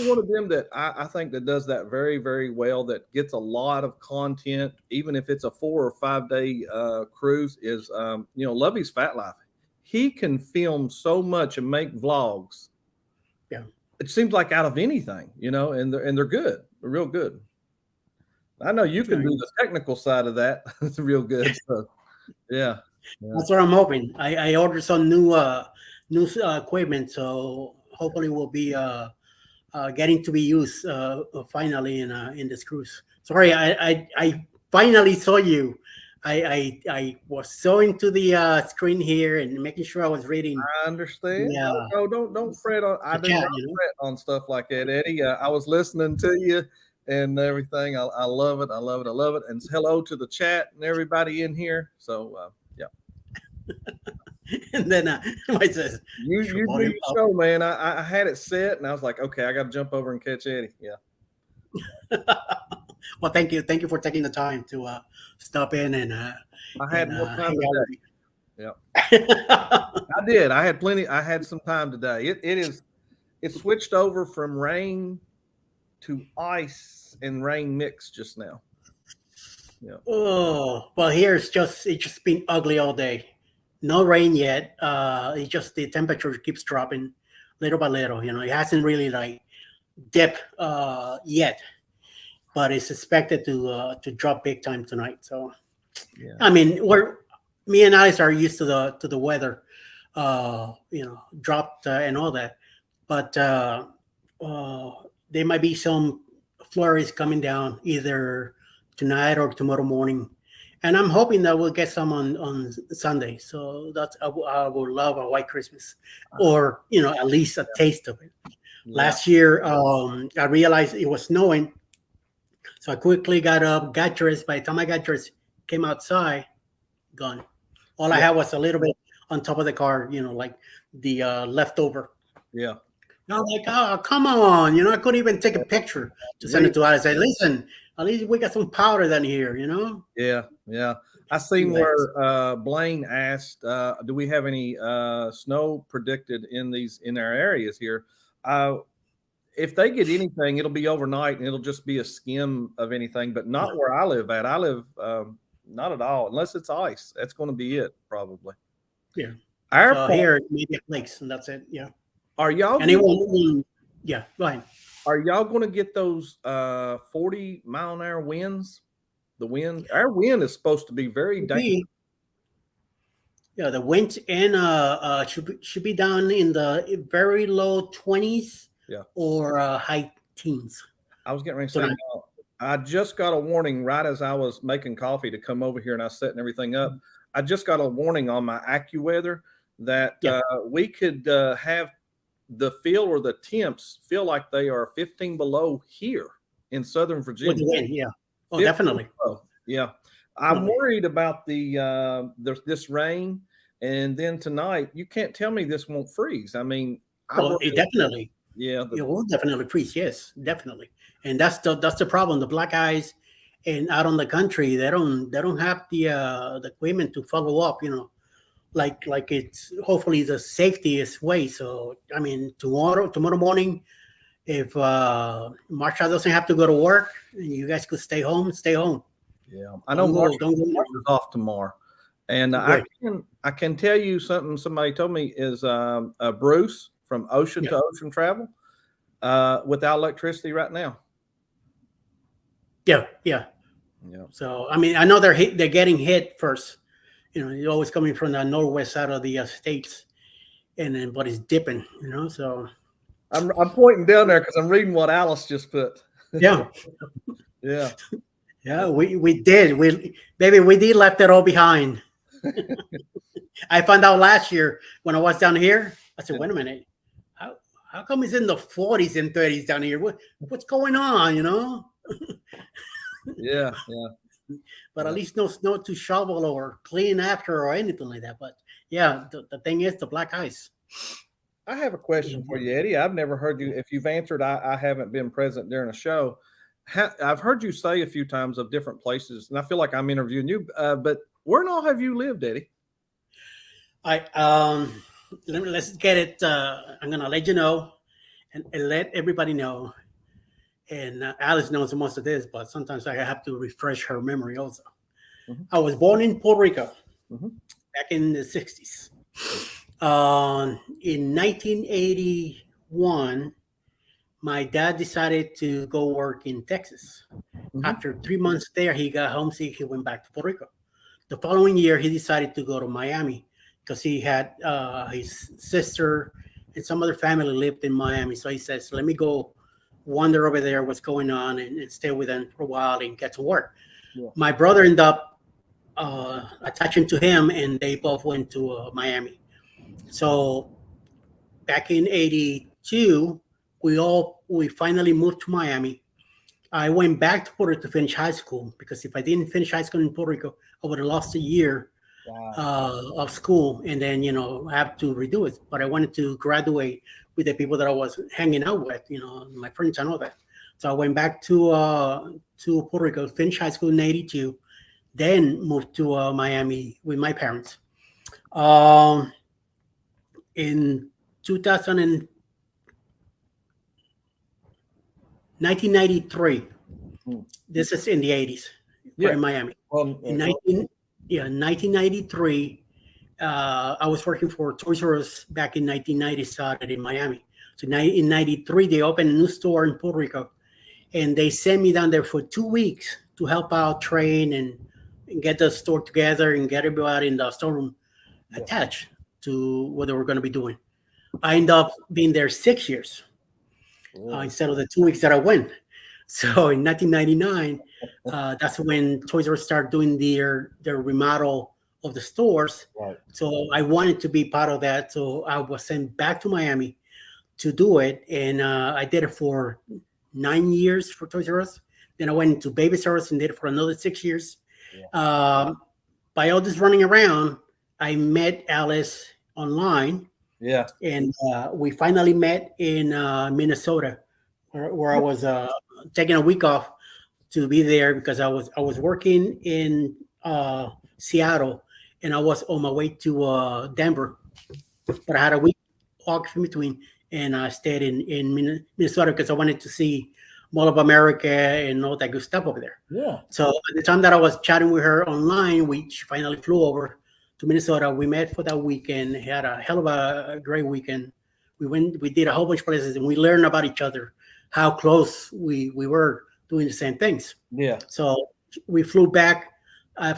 one of them that I think that does that very, very well, that gets a lot of content, even if it's a 4 or 5 day cruise, is Lovey's Fat Life. He can film so much and make vlogs. Yeah, it seems like out of anything, and they're good. They're real good. I know you can do the technical side of that. It's real good. So, yeah. That's what I'm hoping. I ordered some new equipment, so hopefully we'll be getting to be used finally in this cruise. Sorry, I finally saw you. I was so into the screen here and making sure I was reading. I understand. Yeah. No, don't fret on. I do not fret on stuff like that, Eddie. I was listening to you, and everything. I love it. I love it. I love it. And hello to the chat and everybody in here. So yeah. And then I says, You do your show, man. I had it set, and I was like, okay, I got to jump over and catch Eddie. Yeah. Well, thank you for taking the time to stop in and I had more time today. Yeah, I did. I had plenty. I had some time today. It switched over from rain to ice and rain mix just now. Yeah. Oh well, here it's just been ugly all day. No rain yet. It's just the temperature keeps dropping little by little. It hasn't really like dipped yet, but it's expected to drop big time tonight. So, yeah. I mean, me and Alice are used to the weather, dropped and all that, but there might be some flurries coming down either tonight or tomorrow morning. And I'm hoping that we'll get some on Sunday. So I would love a white Christmas, or at least a taste of it. Yeah. Last year, I realized it was snowing, so I quickly got up, got dressed. By the time I got dressed, came outside, gone. All I had was a little bit on top of the car, like the leftover. Yeah. And I'm like, oh, come on, I couldn't even take a picture to send it to Alice. I say, listen, at least we got some powder down here, Yeah, yeah. I seen where Blaine asked, do we have any snow predicted in our areas here? If they get anything, it'll be overnight and it'll just be a skim of anything, but not where I live at. I live not at all, unless it's ice. That's going to be it, probably. Yeah. Our here maybe flakes, and that's it. Yeah. Are y'all? Yeah. Go ahead. Are y'all going to get those 40-mile-an-hour winds? Our wind is supposed to be very dangerous. Yeah, the wind and should be down in the very low 20s. Yeah. Or high teens. I was getting ready to say, I just got a warning right as I was making coffee to come over here, and I was setting everything up. I just got a warning on my AccuWeather that we could have the feel or the temps feel like they are 15 below here in Southern Virginia. With the wind, yeah. Oh, definitely. Below. Yeah. I'm worried about this rain, and then tonight you can't tell me this won't freeze. I mean, it definitely. Yeah, it will definitely freeze. Yes, definitely. And that's the problem. The black eyes, and out on the country, they don't have the equipment to follow up. Like it's hopefully the safetiest way. So I mean, tomorrow morning, if Marsha doesn't have to go to work, you guys could stay home. Yeah, I know Marsha's off tomorrow, and I can tell you something. Somebody told me is Bruce from Ocean to Ocean Travel without electricity right now. Yeah. So I mean, I know they're getting hit first. You're always coming from the northwest side of the states, but it's dipping. So I'm pointing down there because I'm reading what Alice just put. Yeah. Yeah. Yeah, we did. We did left it all behind. I found out last year when I was down here. I said, wait a minute. How come it's in the 40s and 30s down here? What's going on, Yeah. But at least no snow to shovel or clean after or anything like that. But yeah, the thing is the black ice. I have a question for you, Eddie. I've never heard you. If you've answered, I haven't been present during a show. I've heard you say a few times of different places, and I feel like I'm interviewing you. But where in all have you lived, Eddie? Let's get it. I'm gonna let you know, and let everybody know. And Alice knows most of this, but sometimes I have to refresh her memory also. Mm-hmm. I was born in Puerto Rico back in the 60s. In 1981, my dad decided to go work in Texas. Mm-hmm. After 3 months there, he got homesick. He went back to Puerto Rico. The following year, he decided to go to Miami because he had his sister and some other family lived in Miami. So he says, let me go wander over there, what's going on, and stay with them for a while and get to work. Yeah. My brother ended up attaching to him, and they both went to Miami. So back in 82, we finally moved to Miami. I went back to Puerto Rico to finish high school because if I didn't finish high school in Puerto Rico, I would have lost a year Wow. of school and then have to redo it. But I wanted to graduate with the people that I was hanging out with, my friends and all that. So I went back to Puerto Rico, finished high school in '82, then moved to Miami with my parents. Um, in 2000 and 1993, Hmm. this is in the '80s, Yeah. in Miami. Well, In 1993, I was working for Toys R Us back in 1990, started in Miami. So in '93, they opened a new store in Puerto Rico, and they sent me down there for 2 weeks to help out, train, and get the store together and get everybody in the storeroom Yeah. attached to what they were going to be doing. I ended up being there 6 years really? instead of the 2 weeks that I went. So in 1999, that's when Toys R Us started doing their remodel of the stores. Right. So I wanted to be part of that. So I was sent back to Miami to do it, and I did it for 9 years for Toys R Us. Then I went into Baby Service and did it for another 6 years. By all this running around, I met Alice online, Yeah. and we finally met in Minnesota, where I was taking a week off to be there because I was working in Seattle, and I was on my way to Denver, but I had a week off in between, and I stayed in Minnesota because I wanted to see Mall of America and all that good stuff over there. Yeah. So at the time that I was chatting with her online, she finally flew over to Minnesota. We met for that weekend, had a hell of a great weekend. We did a whole bunch of places, and we learned about each other, how close we were doing the same things. Yeah. So we flew back.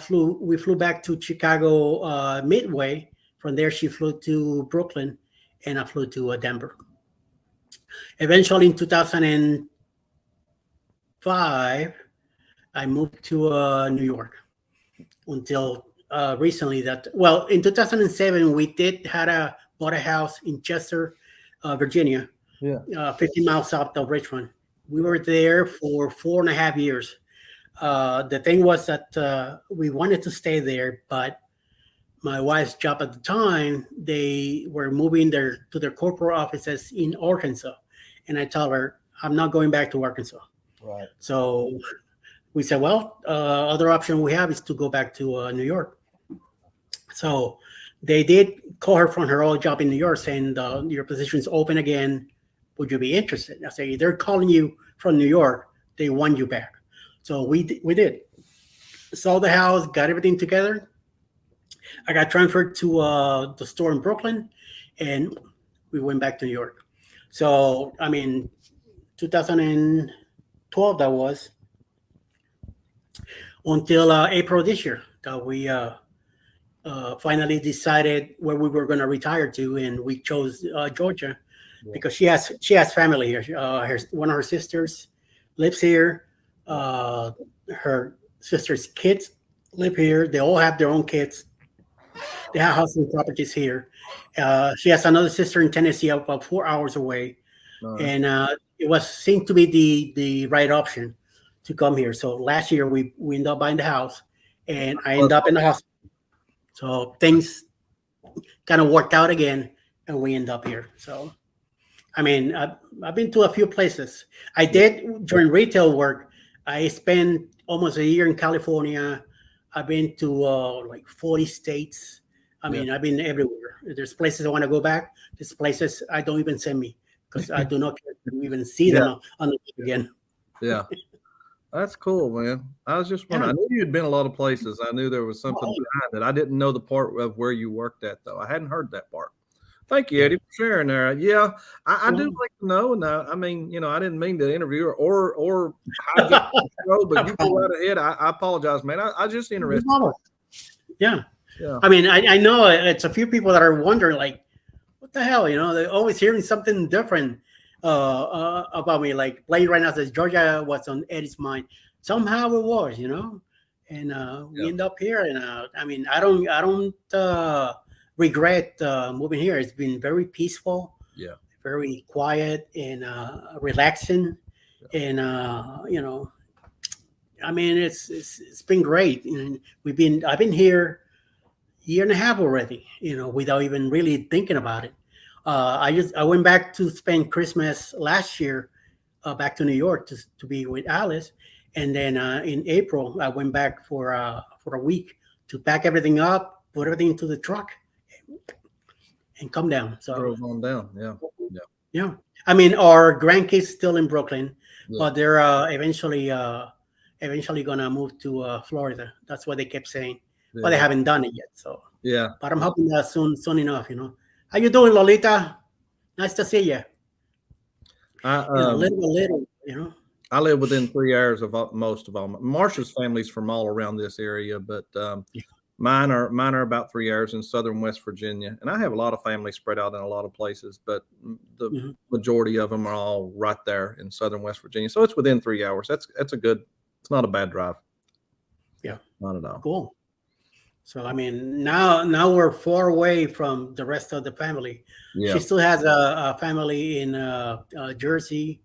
We flew back to Chicago Midway. From there, she flew to Brooklyn, and I flew to Denver. Eventually, in 2005, I moved to New York until recently. In 2007, we bought a house in Chester, Virginia, Yeah. 50 miles south of Richmond. We were there for 4.5 years. The thing was that we wanted to stay there, but my wife's job at the time, they were moving to their corporate offices in Arkansas. And I told her, I'm not going back to Arkansas. Right. So we said, well, other option we have is to go back to New York. So they did call her from her old job in New York saying, your position's open again. Would you be interested? I say, they're calling you from New York. They want you back. So we did. Sold the house, got everything together. I got transferred to the store in Brooklyn, and we went back to New York. So, 2012 that was, until April this year that we finally decided where we were going to retire to, and we chose Georgia because she has family here. One of her sisters lives here. Her sister's kids live here. They all have their own kids. They have housing properties here. She has another sister in Tennessee, about 4 hours away, and it seemed to be the right option to come here. So last year we ended up buying the house, and I ended up in the hospital. So things kind of worked out again, and we end up here. So, I've been to a few places. I did during retail work. I spent almost a year in California. I've been to like 40 states. I've been everywhere. There's places I want to go back. There's places I don't even send me because I do not care to even see them on the again. Yeah. That's cool, man. I was just wondering. I knew you'd been a lot of places. I knew there was something behind it. I didn't know the part of where you worked at, though. I hadn't heard that part. Thank you, Eddie, for sharing there. Yeah, I do like to know. And I didn't mean to interview or hijack the show, but you go right ahead. I apologize, man. I just interested. Yeah. I know it's a few people that are wondering, like, what the hell? They're always hearing something different about me. Like playing right now says Georgia was on Eddie's mind. Somehow it was, and we end up here. And I don't regret moving here. It's been very peaceful, very quiet and relaxing. and I mean, it's been great. And I've been here year and a half already, without even really thinking about it. I went back to spend Christmas last year, back to New York to be with Alice, and then in April I went back for a week to pack everything up, put everything into the truck, and come down. So Drove on down. Yeah. yeah, I mean, our grandkids still in Brooklyn, Yeah. but they're eventually gonna move to Florida. That's what they kept saying, but they Yeah. haven't done it yet. So Yeah. but I'm hoping that soon enough. How you doing, Lolita? Nice to see you. Little by little. I live within 3 hours of most of all. Marsha's family's from all around this area, but mine are about 3 hours in southern West Virginia, and I have a lot of family spread out in a lot of places, but the majority of them are all right there in southern West Virginia. So it's within 3 hours. That's a good. It's not a bad drive. Yeah, not at all. Cool. So I mean, now we're far away from the rest of the family. Yeah. She still has a family in Jersey.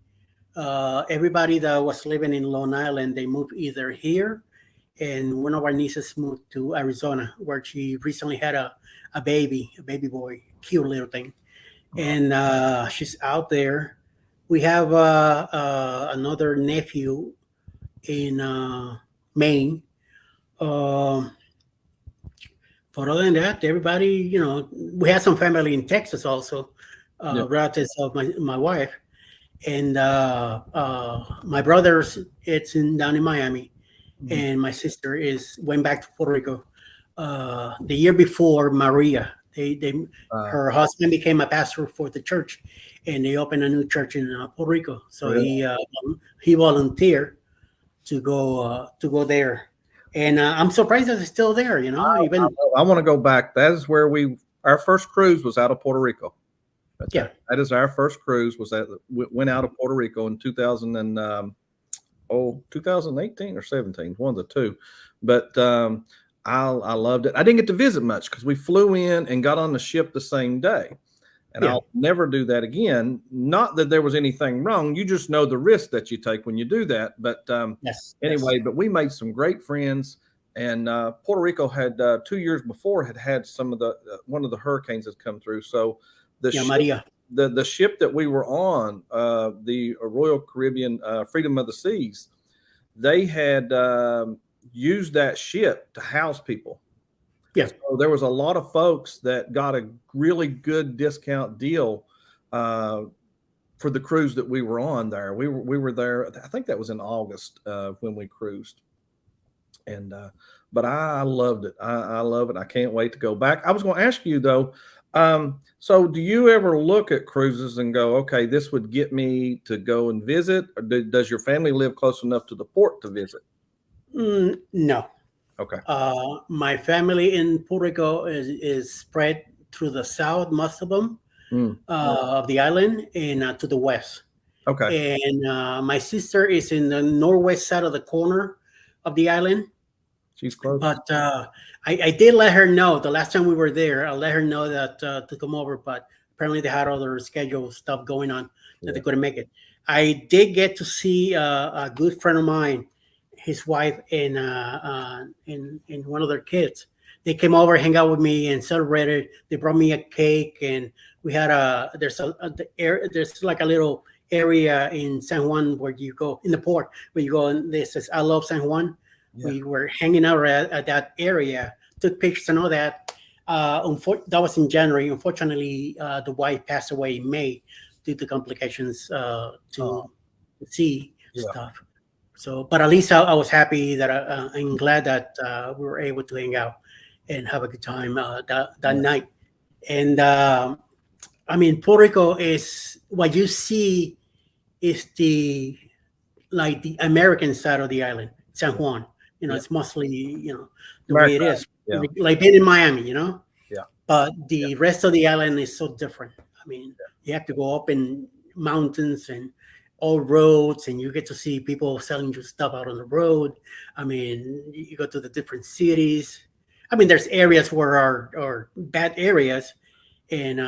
Everybody that was living in Long Island, they moved either here, and one of our nieces moved to Arizona, where she recently had a baby boy, cute little thing. Wow. And she's out there. We have another nephew in Maine. But other than that, everybody, we have some family in Texas also, relatives of my wife. And my brother's down in Miami, and my sister went back to Puerto Rico the year before Maria. Her husband became a pastor for the church, and they opened a new church in Puerto Rico. So he volunteered to go there, and I'm surprised that it's still there. I want to go back. That is where our first cruise was out of Puerto Rico. That is our first cruise. Went out of Puerto Rico in 2018 or 17, one of the two. But I loved it. I didn't get to visit much because we flew in and got on the ship the same day. And I'll never do that again. Not that there was anything wrong. You just know the risk that you take when you do that. But anyway, but we made some great friends. And Puerto Rico had 2 years before had some of one of the hurricanes that's come through. So Maria. The ship that we were on, the Royal Caribbean Freedom of the Seas, they had used that ship to house people. Yeah. So there was a lot of folks that got a really good discount deal for the cruise that we were on there. We were there. I think that was in August when we cruised. And but I loved it. I love it. I can't wait to go back. I was going to ask you though. So do you ever look at cruises and go, okay, this would get me to go and visit? Or does your family live close enough to the port to visit? No. Okay. My family in Puerto Rico is spread through the south, most of them, of the island, and to the west. Okay. And my sister is in the northwest side of the corner of the island. She's close. But I did let her know the last time we were there. I let her know that to come over, but apparently they had other scheduled stuff going on that they couldn't make it. I did get to see a good friend of mine, his wife, and one of their kids. They came over, hang out with me, and celebrated. They brought me a cake, and we had there's like a little area in San Juan where you go in the port where you go, and this says "I love San Juan." Yeah. We were hanging out at that area, took pictures and all that. That was in January. Unfortunately, the wife passed away in May due to complications to see stuff. So, but at least I was happy that I'm glad that we were able to hang out and have a good time that night. And I mean, Puerto Rico is what you see is the American side of the island, San Juan. It's mostly, the way it is. Yeah. Like being in Miami, Yeah. But the rest of the island is so different. I mean, you have to go up in mountains and all roads, and you get to see people selling you stuff out on the road. I mean, you go to the different cities. I mean, there's areas where are bad areas, and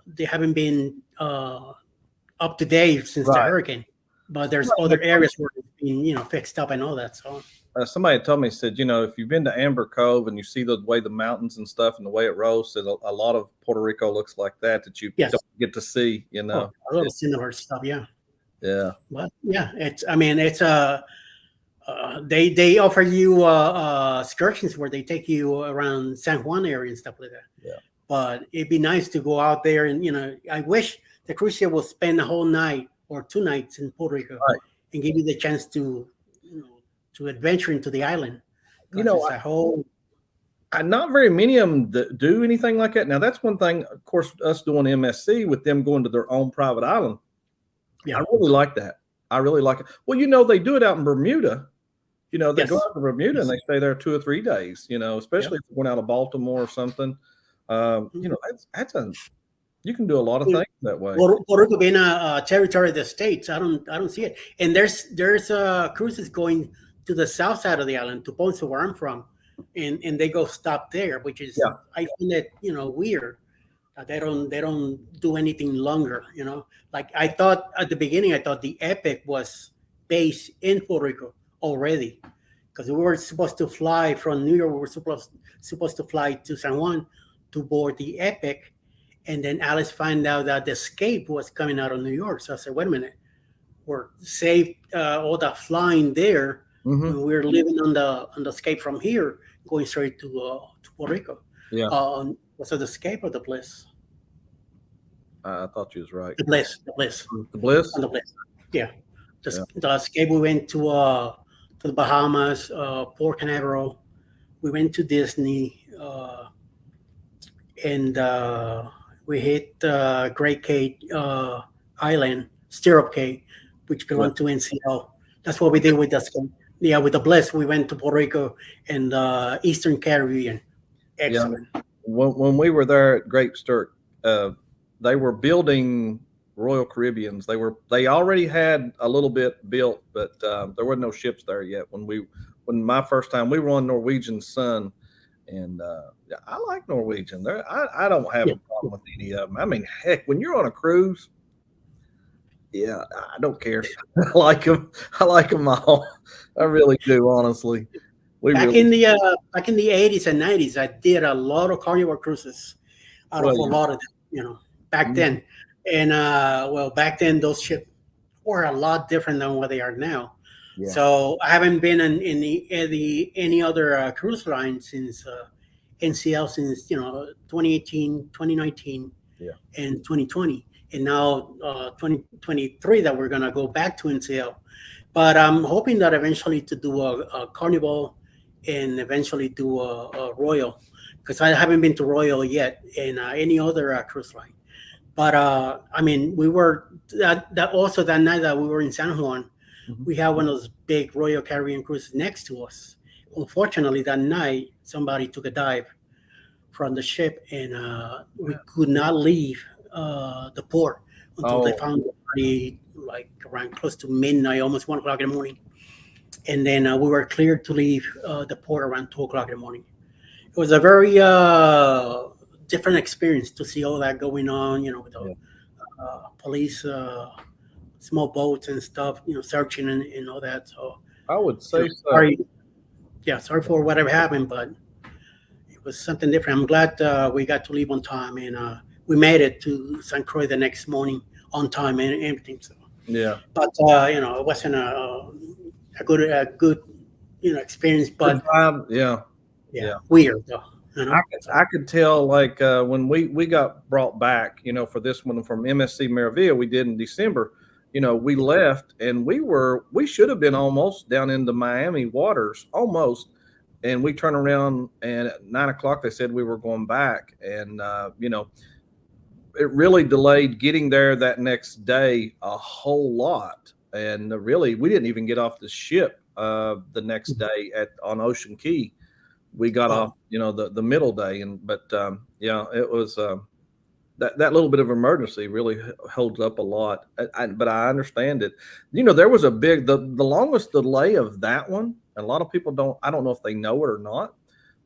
they haven't been up to date since the hurricane. but there's other areas where it's being fixed up and all that. So somebody told me, said, if you've been to Amber Cove and you see the way the mountains and stuff and the way it rolls, said a lot of Puerto Rico looks like that you don't get to see. a little similar stuff, yeah. But yeah, it's they offer you excursions where they take you around San Juan area and stuff like that. Yeah. But it'd be nice to go out there and I wish the cruise ship will spend a whole night or 2 nights in Puerto Rico, right, and give you the chance to to adventure into the island. Not very many of them that do anything like that. Now that's one thing. Of course, us doing MSC with them going to their own private island. Yeah, I really like that. I really like it. Well, they do it out in Bermuda. They go out to Bermuda and they stay there 2 or 3 days. Especially if they're going out of Baltimore or something. You can do a lot of things that way. Puerto Rico being a territory of the states, I don't see it. And there's cruises going to the south side of the island, to Ponce, where I'm from, and they go stop there, which is I find it weird that they don't do anything longer. Like I thought at the beginning, I thought the Epic was based in Puerto Rico already, because we were supposed to fly from New York. We were supposed to fly to San Juan to board the Epic. And then Alice found out that the Escape was coming out of New York. So I said, wait a minute, we're saved all that flying there. Mm-hmm. We're living on the Escape from here, going straight to Puerto Rico. Yeah. Was it the Escape or the Bliss? I thought you was right. The Bliss. The Bliss? On the Bliss. Yeah. The Escape, we went to the Bahamas, Port Canaveral. We went to Disney, and we hit Great Cay Island, Stirrup Cay, which belonged to NCL. That's what we did with the Escape. Yeah, with the Bliss, we went to Puerto Rico and Eastern Caribbean. Excellent. Yeah. When we were there at Great Stirrup, they were building Royal Caribbeans. They already had a little bit built, but there were no ships there yet. When my first time, we were on Norwegian Sun, and I like Norwegian. I don't have a problem with any of them. I mean, heck, when you're on a cruise, I don't care. I like them. I like them all. I really do, honestly. Back in the 80s and 90s, I did a lot of Carnival cruises out of a lot of them, back then. And back then those ships were a lot different than what they are now. Yeah. So I haven't been in any other cruise line since NCL since 2018, 2019, and 2020, and now 2023 that we're gonna go back to NCL. But I'm hoping that eventually to do a Carnival and eventually do a Royal, because I haven't been to Royal yet in any other cruise line. But we were that night that we were in San Juan. Mm-hmm. We had one of those big Royal Caribbean cruises next to us. Unfortunately, that night, somebody took a dive from the ship, and we could not leave the port until they found the body, like around close to midnight, almost 1 o'clock in the morning. And then we were cleared to leave the port around 2 o'clock in the morning. It was a very different experience to see all that going on, with the police, small boats and stuff, searching and all that. So I would say sorry for whatever happened, but it was something different. I'm glad we got to leave on time, and we made it to St. Croix the next morning on time and everything. So but it wasn't a good experience, but weird though. I could tell, like when we got brought back, for this one from MSC Meraviglia we did in December. We left, and we should have been almost down into Miami waters, almost. And we turned around, and at 9 o'clock, they said we were going back. And, it really delayed getting there that next day a whole lot. And really, we didn't even get off the ship the next day on Ocean Key. We got off, the middle day. It was that little bit of emergency really holds up a lot. But I understand it. There was the longest delay of that one. And a lot of people I don't know if they know it or not.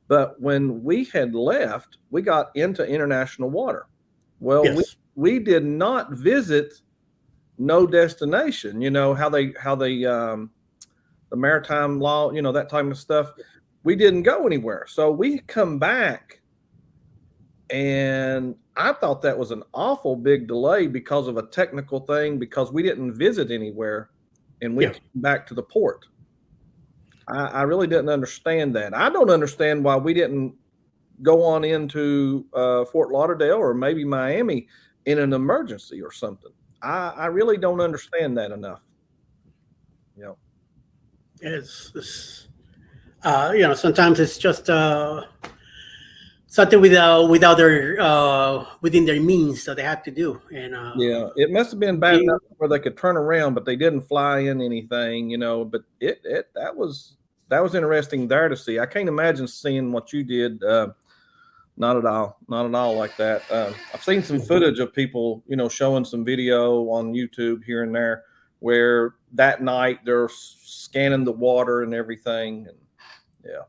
But when we had left, we got into international water. Well, we did not visit no destination. You know how they the maritime law, you know, that type of stuff. We didn't go anywhere, so we come back, and I thought that was an awful big delay because of a technical thing, because we didn't visit anywhere, and we came back to the port. I really didn't understand that. I don't understand why we didn't go on into Fort Lauderdale or maybe Miami in an emergency or something. I really don't understand that enough. You know, It's you know, sometimes it's just something without their within their means that they have to do. And yeah, it must have been bad enough where they could turn around, but they didn't fly in anything, you know. But that was interesting there to see. I can't imagine seeing what you did. Not at all like that. I've seen some footage of people, you know, showing some video on YouTube here and there where that night they're scanning the water and everything. And yeah.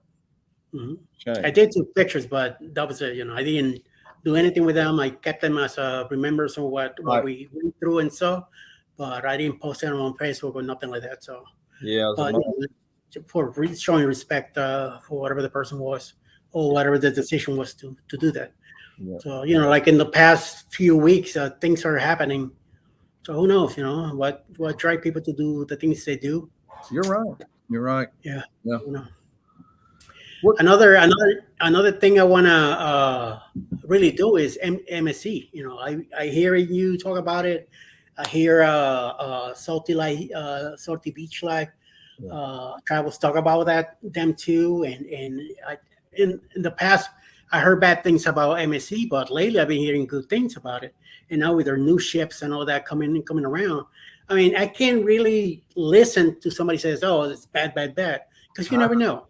Mm-hmm. I did take pictures, but that was it. You know, I didn't do anything with them. I kept them as remembrance of what we went through and so, but I didn't post them on Facebook or nothing like that. So yeah, but, you know, for showing respect for whatever the person was or whatever the decision was to do that. Yeah. So, you know, like in the past few weeks, things are happening. So who knows, you know, what drive people to do the things they do. You're right. Yeah. You know. Another thing I want to really do is MSC. You know, I hear you talk about it. I hear Salty Beach Life travels talk about them too. And in the past, I heard bad things about MSC, but lately I've been hearing good things about it. And now with their new ships and all that coming around, I mean, I can't really listen to somebody says, "Oh, it's bad," because you never know.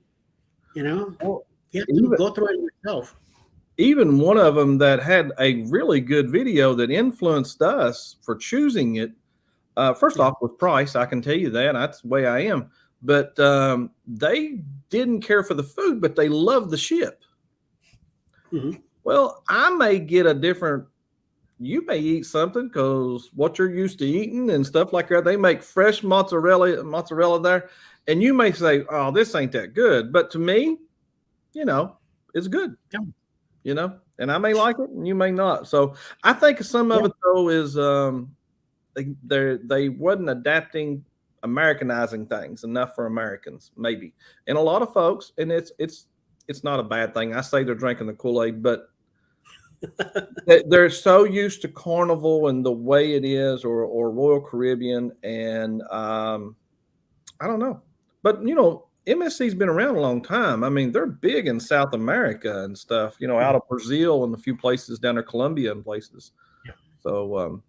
You know, you have to go through it yourself. Even one of them that had a really good video that influenced us for choosing it. First off, with price, I can tell you that. That's the way I am. But they didn't care for the food, but they loved the ship. Mm-hmm. Well, I may get a different. You may eat something because what you're used to eating and stuff like that. They make fresh mozzarella there. And you may say, "Oh, this ain't that good," but to me, you know, it's good. Yeah. You know, and I may like it, and you may not. So I think some of it though is they wasn't adapting, Americanizing things enough for Americans, maybe, and a lot of folks. And it's not a bad thing. I say they're drinking the Kool-Aid, but they're so used to Carnival and the way it is, or Royal Caribbean, and I don't know. But, you know, MSC's been around a long time. I mean, they're big in South America and stuff, you know, out of Brazil and a few places down there, Colombia and places. Yeah. So,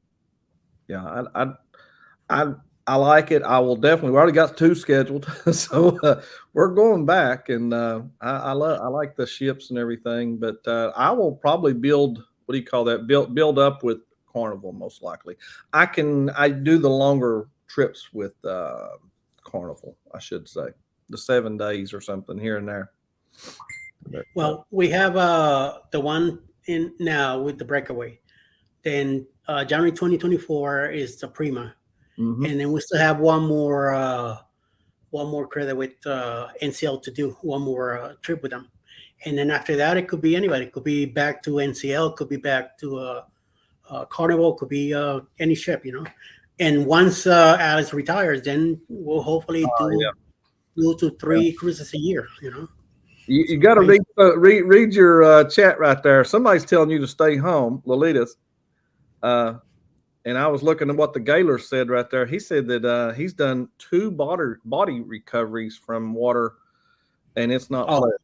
yeah, I like it. I will definitely. We already got 2 scheduled, so we're going back, and I like the ships and everything. But I will probably build. What do you call that? Build up with Carnival most likely. I do the longer trips with Carnival, I should say, the 7 days or something here and there. Well, we have the one in now with the Breakaway. Then January 2024 is the Prima, and then we still have one more credit with NCL to do one more trip with them, and then after that it could be anybody. It could be back to NCL, could be back to Carnival, could be any ship, you know. And once Alice retires, then we'll hopefully do 2 to 3 cruises a year. You know, you got to read your chat right there. Somebody's telling you to stay home, Lolita's. And I was looking at what the Gaylor said right there. He said that he's done 2 body recoveries from water, and it's not pleasant.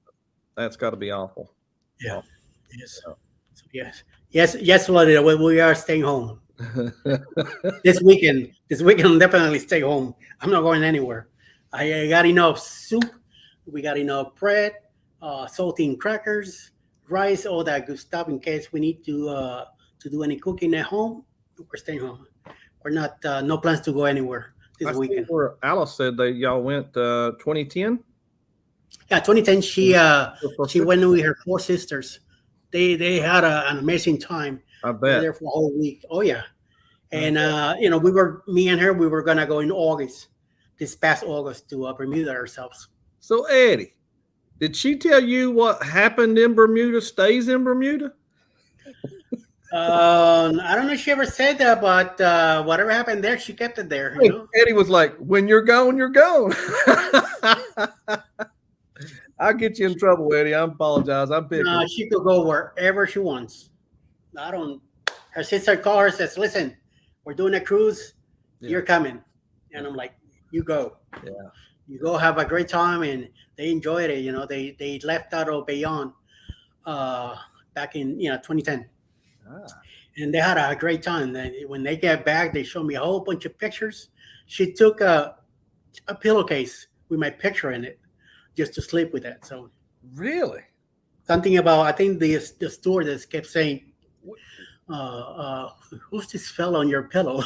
That's got to be awful. Yeah. Yes. So, yes, Lolita. We are staying home. This weekend I'll definitely stay home. I'm not going anywhere. I got enough soup. We got enough bread, saltine crackers, rice, all that good stuff in case we need to do any cooking at home. We're staying home. We're not no plans to go anywhere this weekend. Where Alice said that y'all went 2010. Yeah, 2010. She went with her 4 sisters. They had an amazing time. I bet. There for a whole week. Oh yeah, And me and her, we were gonna go in August, this past August, to Bermuda ourselves. So Eddie, did she tell you what happened in Bermuda stays in Bermuda? I don't know if she ever said that, but whatever happened there, she kept it there. Eddie was like, "When you're gone, you're gone." I'll get you in trouble, Eddie. I apologize. I'm picking. She could go wherever she wants. I don't. Her sister called her, says, "Listen, we're doing a cruise. Yeah. You're coming," and I'm like, "You go. Yeah, you go. Have a great time." And they enjoyed it. They left out of Bayonne back in 2010. And they had a great time. When they get back, they showed me a whole bunch of pictures. She took a pillowcase with my picture in it just to sleep with it. So really, something about, I think the stewardess kept saying, "Who's this fella on your pillow?"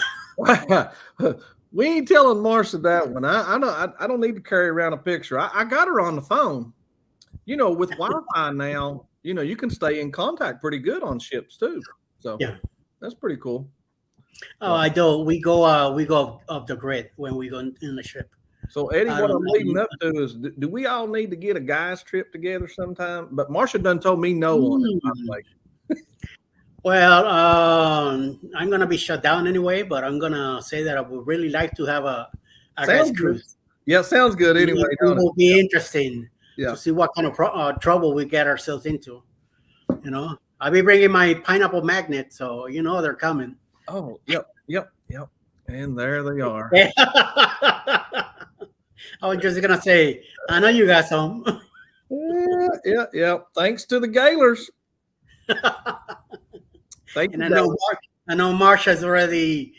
We ain't telling Marsha that one. I don't need to carry around a picture. I got her on the phone. With Wi-Fi now, you can stay in contact pretty good on ships too. So yeah, that's pretty cool. Oh, I do. We go off the grid when we go in the ship. So Eddie, what I'm leading up to is, do we all need to get a guys trip together sometime? But Marsha done told me no on it. Well, I'm gonna be shut down anyway, but I'm gonna say that I would really like to have a guys cruise. Yeah, sounds good. Anyway, it will be interesting to see what kind of trouble we get ourselves into. I'll be bringing my pineapple magnet, so they're coming. Oh, yep. And there they are. I was just gonna say, I know you got some. Yeah. Thanks to the Gaylors. Thank you. I know Marsha's already,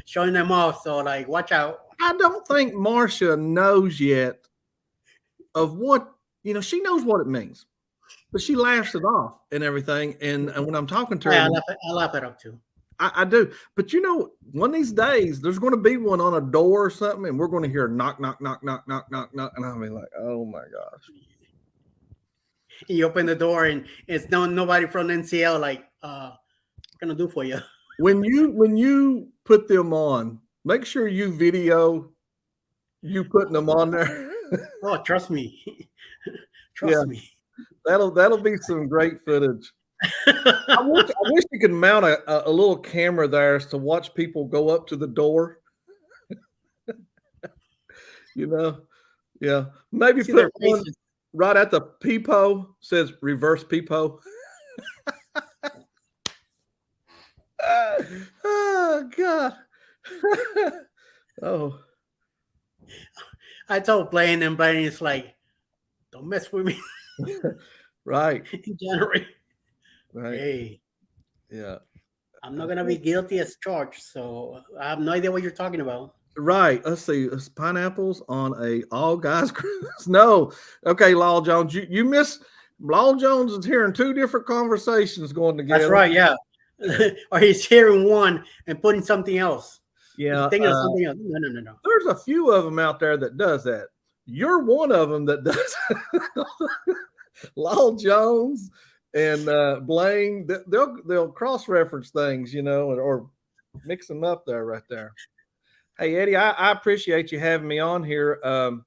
showing them off. So watch out. I don't think Marsha knows yet of what she knows what it means, but she laughs it off and everything. And when I'm talking to her, I laugh it up too. I do. But one of these days there's going to be one on a door or something, and we're going to hear knock, knock, knock, knock, knock, knock, knock, and I'll be like, oh my gosh. You open the door and it's nobody from NCL. What can I do for you? When you put them on, make sure you video you putting them on there. Oh, trust me. Trust me. That'll be some great footage. I wish you could mount a little camera there to watch people go up to the door. Yeah. Maybe put one right at the peephole, says reverse peephole. Oh God. Oh. I told Blaine, and Blaine is like, don't mess with me. Right. In January. Right. Hey. Yeah. I'm not gonna be guilty as charged, so I have no idea what you're talking about. Right. Let's see. It's pineapples on a all guys cruise. No. Okay, Lyle Jones. You miss Lyle Jones is hearing two different conversations going together. That's right, yeah. Or he's hearing one and putting something else. Yeah. Thinking of something else. No. There's a few of them out there that does that. You're one of them that does. Lyle Jones and Blaine, they'll cross-reference things, or mix them up there, right there. Hey, Eddie, I appreciate you having me on here. I'm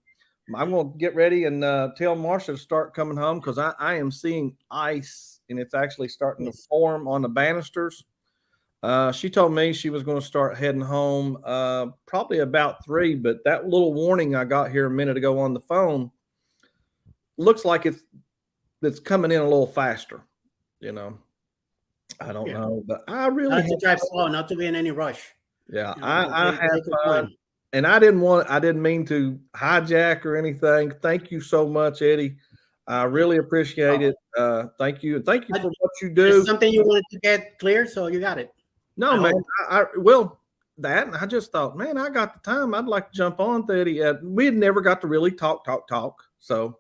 going to get ready and tell Marsha to start coming home because I am seeing ice, and it's actually starting to form on the banisters. She told me she was going to start heading home probably about 3, but that little warning I got here a minute ago on the phone looks like it's coming in a little faster, I don't know, but I really have to drive slow, not to be in any rush. Yeah, I had fun, and I didn't mean to hijack or anything. Thank you so much, Eddie. I really appreciate it. Thank you, and thank you for what you do. There's something you wanted to get clear, so you got it. No, man. I just thought, man, I got the time. I'd like to jump on, Eddie. We had never got to really talk. So,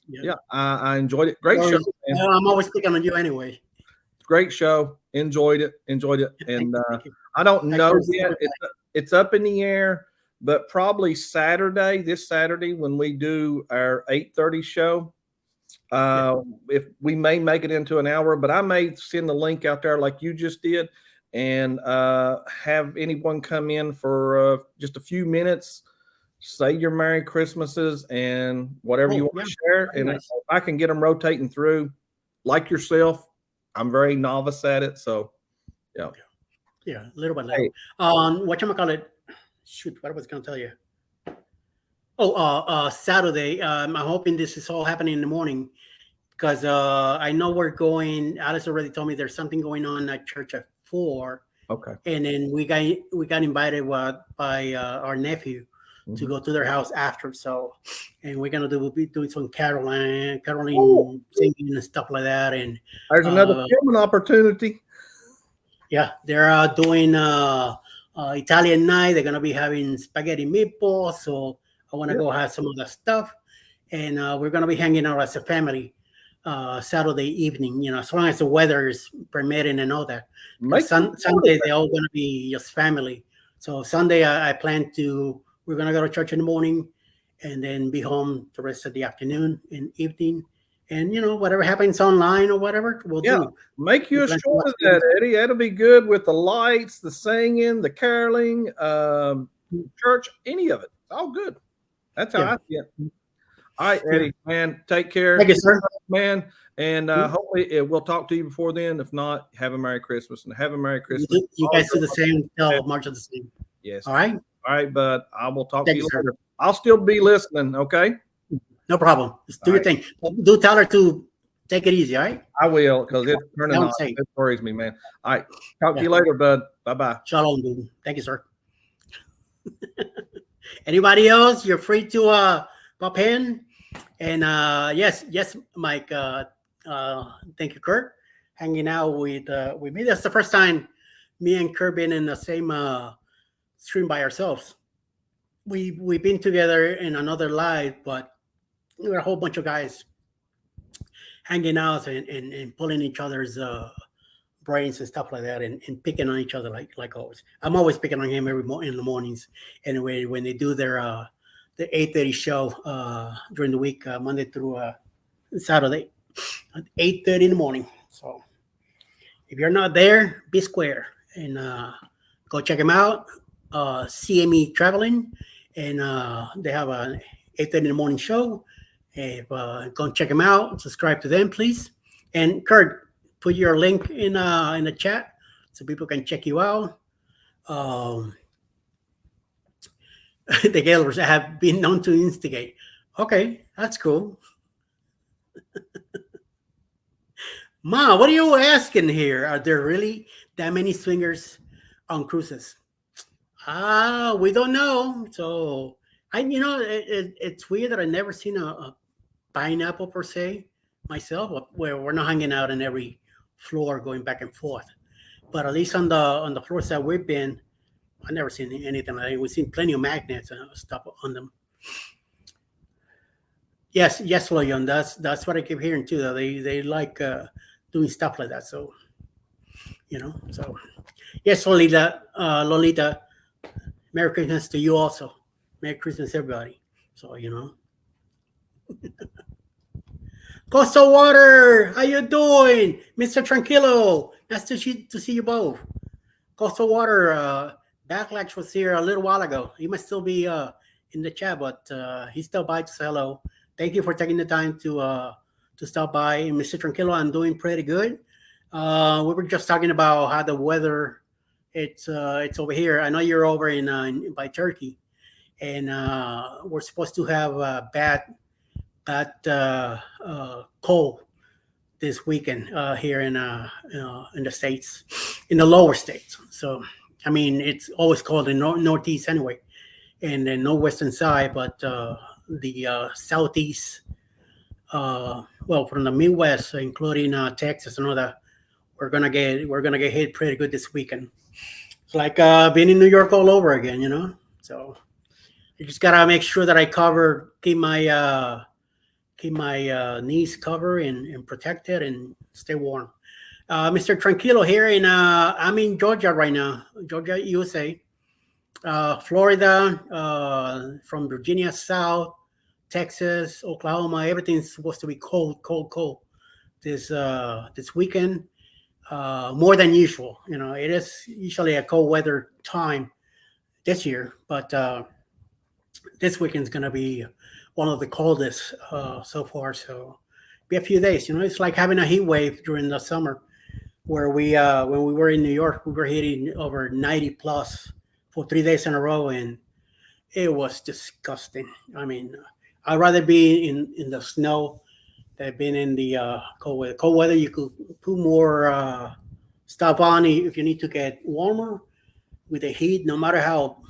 yeah, I enjoyed it. Great show. Man. I'm always picking on you anyway. Great show. Enjoyed it. And I don't know yet. It's up in the air, but probably this Saturday when we do our 8:30 show, if we may make it into an hour, but I may send the link out there like you just did. and have anyone come in for just a few minutes, say your Merry Christmases and whatever you want to share. And nice. If I can get them rotating through, like yourself, I'm very novice at it. So, yeah, little by little. Whatchamacallit? Shoot, what I was going to tell you. Saturday. I'm hoping this is all happening in the morning because I know we're going. Alice already told me there's something going on at church at 4. Okay. And then we got invited by our nephew to go to their house after. So, and we're gonna be doing some caroling singing and stuff like that. And there's another filming opportunity. Yeah, they're doing Italian night. They're gonna be having spaghetti meatballs. So I want to go have some of that stuff, and we're gonna be hanging out as a family Saturday evening. You know, as long as the weather is permitting and all that. Sunday they're all gonna be just family. So Sunday I plan to. We're gonna go to church in the morning, and then be home the rest of the afternoon and evening. And whatever happens online or whatever, we'll do. Make you a short of that, Eddie. That'll be good with the lights, the singing, the caroling, church, any of it. All good. That's how I feel. All right, Eddie, man, take care. Thank you, sir. Man. And hopefully we'll talk to you before then. If not, have a Merry Christmas and have a Merry Christmas. You guys do the same. Tell March of the same. Yes. All right. All right, bud. I will talk to you later. I'll still be listening. Okay. No problem. Just do your thing. Do tell her to take it easy. All right. I will, because it's turning on. It worries me, man. All right. Talk to you later, bud. Bye-bye. Shalom, dude. Thank you, sir. Anybody else? You're free to pop in. And yes, Mike. Thank you, Kurt. Hanging out with me. That's the first time me and Kurt been in the same stream by ourselves. We've been together in another live, but we were a whole bunch of guys hanging out and pulling each other's brains and stuff like that, and picking on each other like always. I'm always picking on him in the mornings. Anyway, when they do their the 8:30 show during the week, Monday through Saturday, at 8:30 in the morning. So if you're not there, be square and go check him out. CME Traveling, and they have a 8:30 in the morning show. Go check them out. Subscribe to them, please. And Kurt, put your link in the chat so people can check you out. The Gaylors have been known to instigate. Okay, that's cool. Ma, what are you asking here? Are there really that many swingers on cruises? We don't know. So it's weird that I've never seen a pineapple per se myself, where we're not hanging out in every floor going back and forth. But at least on the floors that we've been, I've never seen anything like that. We've seen plenty of magnets and stuff on them. Yes, Leon. That's what I keep hearing too. That they like doing stuff like that. So so yes, Lolita. Merry Christmas to you also. Merry Christmas, everybody. So Coastal Water, how you doing, Mr. Tranquilo? Nice to see you both. Coastal Water, Backlash was here a little while ago. He must still be in the chat, but he stopped by to say hello. Thank you for taking the time to stop by. And Mr. Tranquilo, I'm doing pretty good. We were just talking about how the weather it's over here. I know you're over in by Turkey, and we're supposed to have bad cold this weekend here in the States, in the lower states. So I mean, it's always cold in northeast anyway, and then no western side, but the southeast, well, from the Midwest, including Texas and all that, we're gonna get hit pretty good this weekend. It's like being in New York all over again, So you just gotta make sure that I keep my knees covered and protected and stay warm. Mr. Tranquilo here I'm in Georgia right now, Georgia, USA. Florida, from Virginia south, Texas, Oklahoma, everything's supposed to be cold this weekend. more than usual. It is usually a cold weather time this year, but this weekend's gonna be one of the coldest so far. So be a few days. It's like having a heat wave during the summer, where we when we were in New York, we were hitting over 90 plus for 3 days in a row, and it was disgusting. I mean, I'd rather be in the snow than being in the cold weather. Cold weather, you could put more stuff on if you need to get warmer. With the heat, no matter how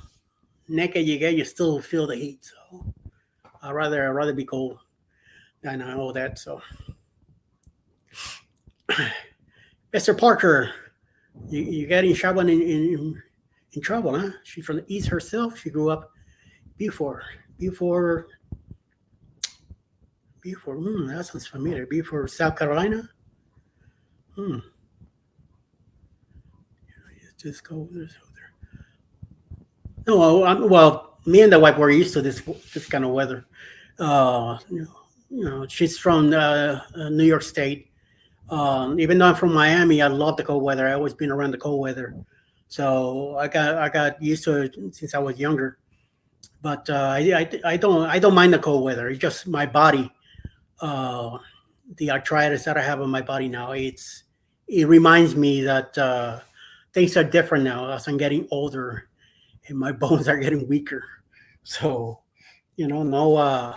naked you get, you still feel the heat. So I'd rather be cold than all that. So, Mr. Parker, you getting Shaban in trouble, huh? She's from the East herself. She grew up before that sounds familiar. Before South Carolina. Just go there. No, well, me and the wife were used to this kind of weather. She's from New York State. Even though I'm from Miami, I love the cold weather. I always been around the cold weather, so I got used to it since I was younger. But I don't mind the cold weather. It's just my body, the arthritis that I have on my body now. It reminds me that things are different now as I'm getting older, and my bones are getting weaker. So, no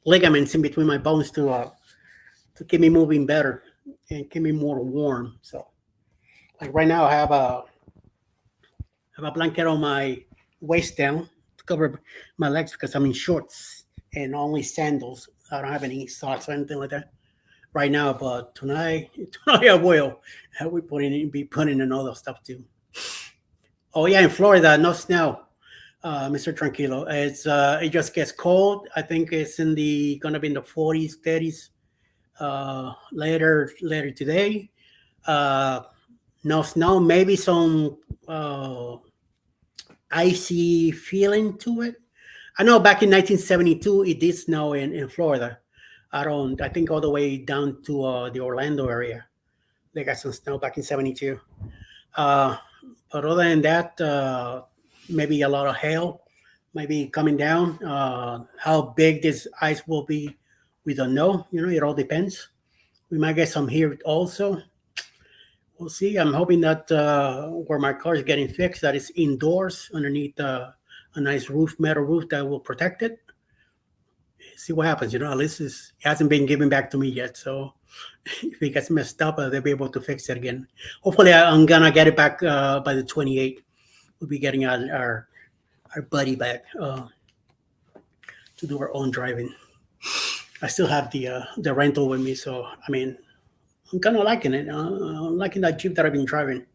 ligaments in between my bones to keep me moving better and keep me more warm. So, like right now, I have a blanket on my waist down to cover my legs because I'm in shorts and only sandals. I don't have any socks or anything like that right now. But tonight I will. Be putting in all that stuff too. Oh yeah, in Florida, no snow, Mr. Tranquilo. It just gets cold. I think it's gonna be in the 40s, 30s later today. No snow, maybe some icy feeling to it. I know back in 1972 it did snow in Florida. I think all the way down to the Orlando area. They got some snow back in 72. But other than that, maybe a lot of hail might be coming down. How big this ice will be, we don't know. It all depends. We might get some here also. We'll see. I'm hoping that where my car is getting fixed, that it's indoors underneath a nice metal roof that will protect it. See what happens. At least it hasn't been given back to me yet. So if it gets messed up, they'll be able to fix it again. Hopefully, I'm gonna get it back by the 28th. We'll be getting our buddy back to do our own driving. I still have the rental with me, so I mean, I'm kind of liking it. I'm liking that Jeep that I've been driving.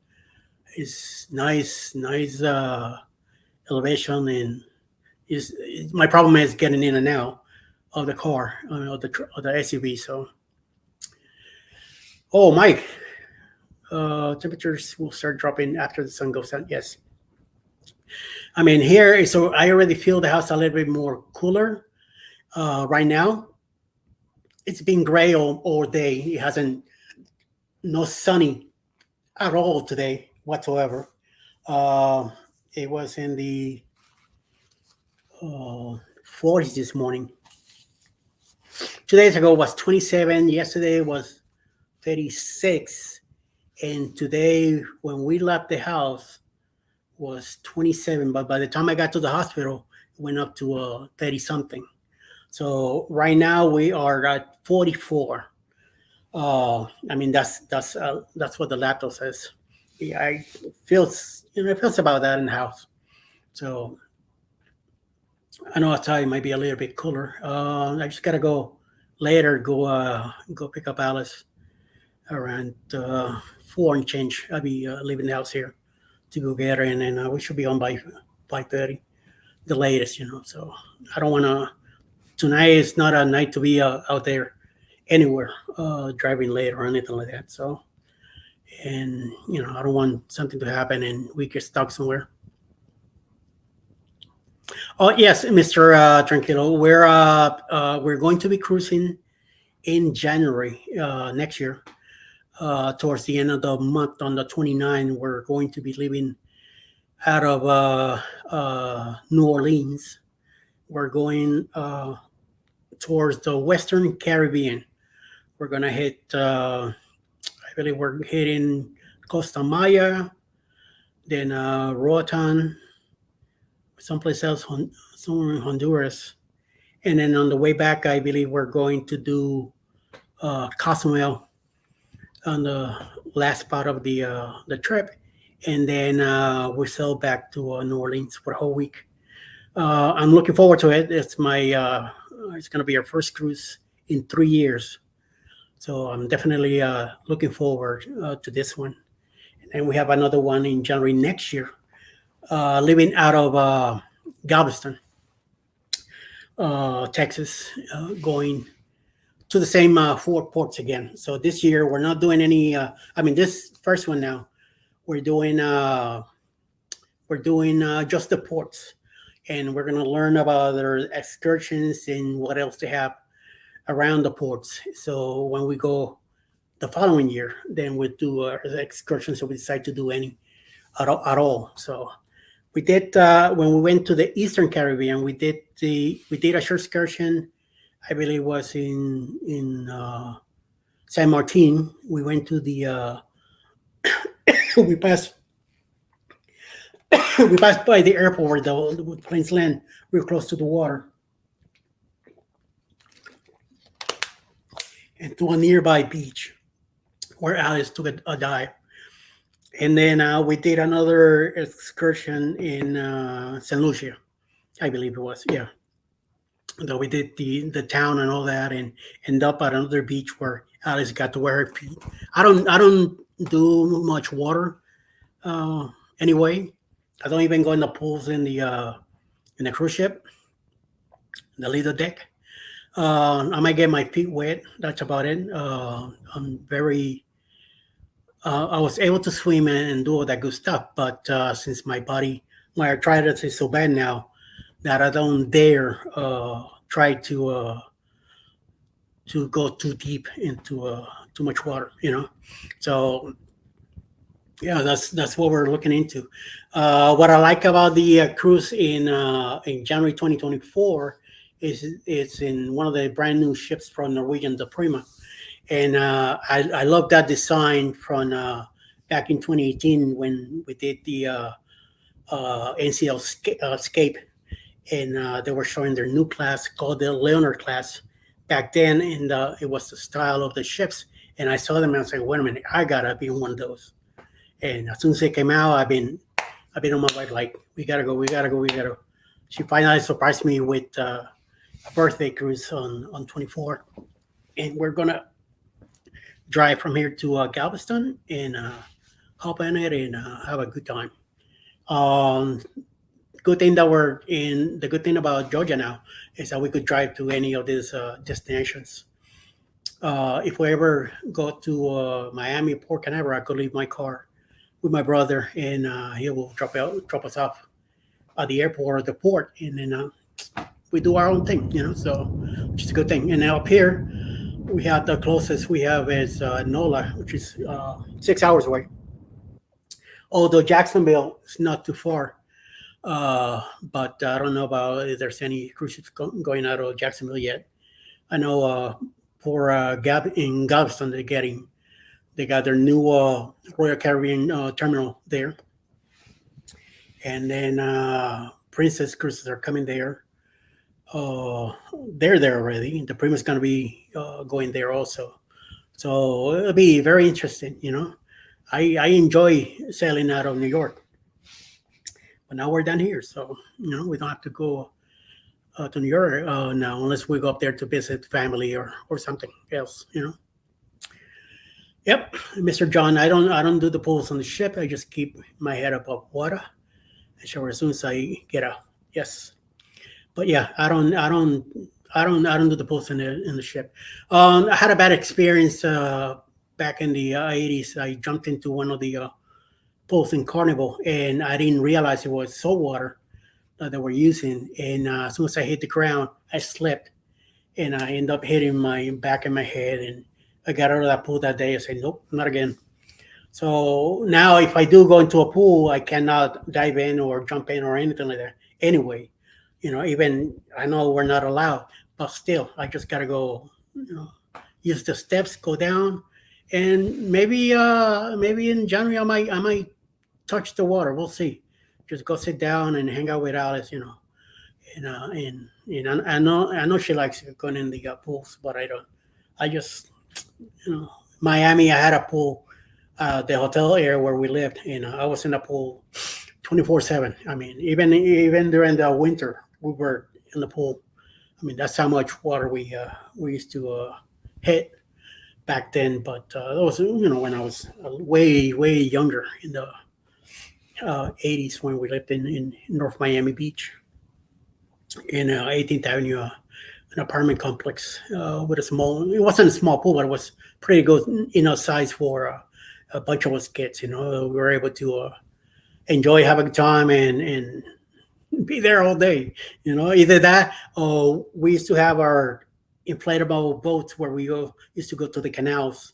It's nice elevation, and my problem is getting in and out of the car, of the SUV. So, Mike, temperatures will start dropping after the sun goes down. Yes. I mean, so I already feel the house a little bit more cooler right now. It's been gray all day. It hasn't, no sunny at all today whatsoever. It was in the 40s this morning. 2 days ago was 27. Yesterday was 36. And today, when we left the house, was 27. But by the time I got to the hospital, it went up to 30 something. So right now we are at 44. I mean, that's what the laptop says. Yeah, it feels about that in the house. So I know outside it might be a little bit cooler. I just gotta go later. Go pick up Alice around 4 and change. I'll be leaving the house here to go get her, and then we should be on by 5:30, the latest. So I don't want to. Tonight is not a night to be out there anywhere driving late or anything like that. So, and I don't want something to happen and we get stuck somewhere. Oh yes, Mr. Tranquilo, we're going to be cruising in January next year. Towards the end of the month, on the 29th, we're going to be leaving out of New Orleans. We're going towards the Western Caribbean. We're gonna hit. I believe we're hitting Costa Maya, then Roatan, someplace else, somewhere in Honduras, and then on the way back, I believe we're going to do Cozumel on the last part of the trip, and then we sail back to New Orleans for a whole week. I'm looking forward to it. It's my it's going to be our first cruise in 3 years, so I'm definitely looking forward to this one. And we have another one in January next year, leaving out of Galveston, Texas, going to the same four ports again. So this year we're not doing any. This first one now we're doing just the ports, and we're gonna learn about their excursions and what else they have around the ports. So when we go the following year, then we'll do excursions if we decide to do any at all. So we did when we went to the Eastern Caribbean, we did a short excursion. I believe it was in San Martin. We went to the we passed we passed by the airport where the planes land real close to the water, and to a nearby beach where Alice took a dive. And then we did another excursion in St. Lucia, I believe it was. Yeah. Though we did the town and all that, and end up at another beach where Alice got to wear her feet. I don't do much water anyway. I don't even go in the pools in the cruise ship, the leader deck. I might get my feet wet. That's about it. I'm very. I was able to swim and do all that good stuff, but since my arthritis is so bad now, that I don't dare try to go too deep into too much water, So yeah, that's what we're looking into. What I like about the cruise in January 2024 is it's in one of the brand new ships from Norwegian, the Prima, and I love that design from back in 2018 when we did the NCL Escape. And they were showing their new class called the Leonard class back then, and it was the style of the ships. And I saw them and I was like, wait a minute, I gotta be in one of those. And as soon as they came out, I've been on my wife like, we gotta go. She finally surprised me with a birthday cruise on 24, and we're gonna drive from here to Galveston and hop in it and have a good time. Good thing the good thing about Georgia now is that we could drive to any of these destinations. If we ever go to Miami, Port Canaveral, I could leave my car with my brother, and he will drop us off at the airport or the port, and then we do our own thing, So, which is a good thing. And now up here, we have the closest we have is NOLA, which is 6 hours away. Although Jacksonville is not too far. But I don't know about if there's any cruise ships going out of Jacksonville yet. I know for in Galveston they got their new Royal Caribbean terminal there, and then Princess Cruises are coming there. They're there already. The Prima's going to be going there also, so it'll be very interesting. I enjoy sailing out of New York. But now we're down here, so we don't have to go to New York now unless we go up there to visit family or something else. Yep, Mr. John. I don't do the pools on the ship. I just keep my head above water and shower as soon as I get out. Yes, but yeah, I don't do the pools in the ship. I had a bad experience back in the 80s. I jumped into one of the pools in Carnival, and I didn't realize it was salt water that they were using. And as soon as I hit the ground, I slipped, and I end up hitting my back and my head. And I got out of that pool that day. I said, nope, not again. So now, if I do go into a pool, I cannot dive in or jump in or anything like that. Anyway, even I know we're not allowed, but still, I just gotta go. Use the steps, go down, and maybe in January I might touch the water. We'll see. Just go sit down and hang out with Alice. And I know she likes going in the pools, but I don't. I just Miami, I had a pool, the hotel area where we lived, and I was in a pool 24/7. I mean, even during the winter, we were in the pool. I mean, that's how much water we used to hit back then. But that was when I was way younger in the 80s when we lived in North Miami Beach in 18th Avenue, an apartment complex with a small. It wasn't a small pool, but it was pretty good size for a bunch of us kids. We were able to enjoy having time and be there all day. Either that or we used to have our inflatable boats where used to go to the canals,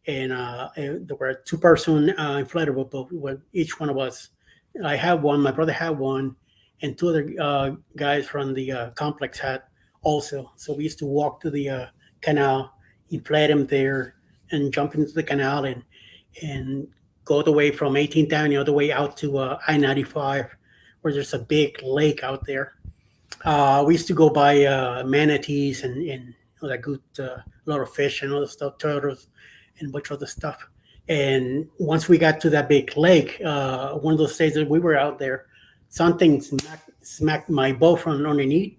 and there were two-person inflatable boat with each one of us. I had one, my brother had one, and two other guys from the complex had also. So we used to walk to the canal, inflate them there, and jump into the canal and go all the way from 18th Avenue all the way out to I-95, where there's a big lake out there. We used to go by manatees and like good a lot of fish and other stuff, turtles and a bunch of other stuff. And once we got to that big lake, one of those days that we were out there, something smacked my boat from underneath,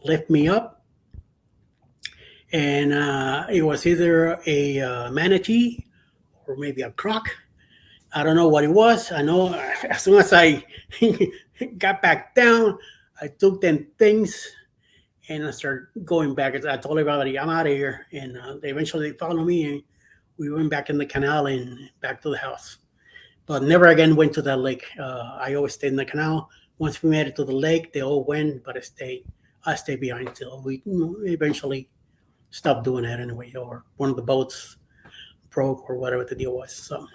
lift me up, and it was either a manatee or maybe a croc. I don't know what it was. I know as soon as I got back down, I took them things and I started going back. I told everybody, I'm out of here. And they eventually followed me and we went back in the canal and back to the house. But never again went to that lake. I always stayed in the canal. Once we made it to the lake, they all went, but I stayed behind till we eventually stopped doing that anyway, or one of the boats broke or whatever the deal was. So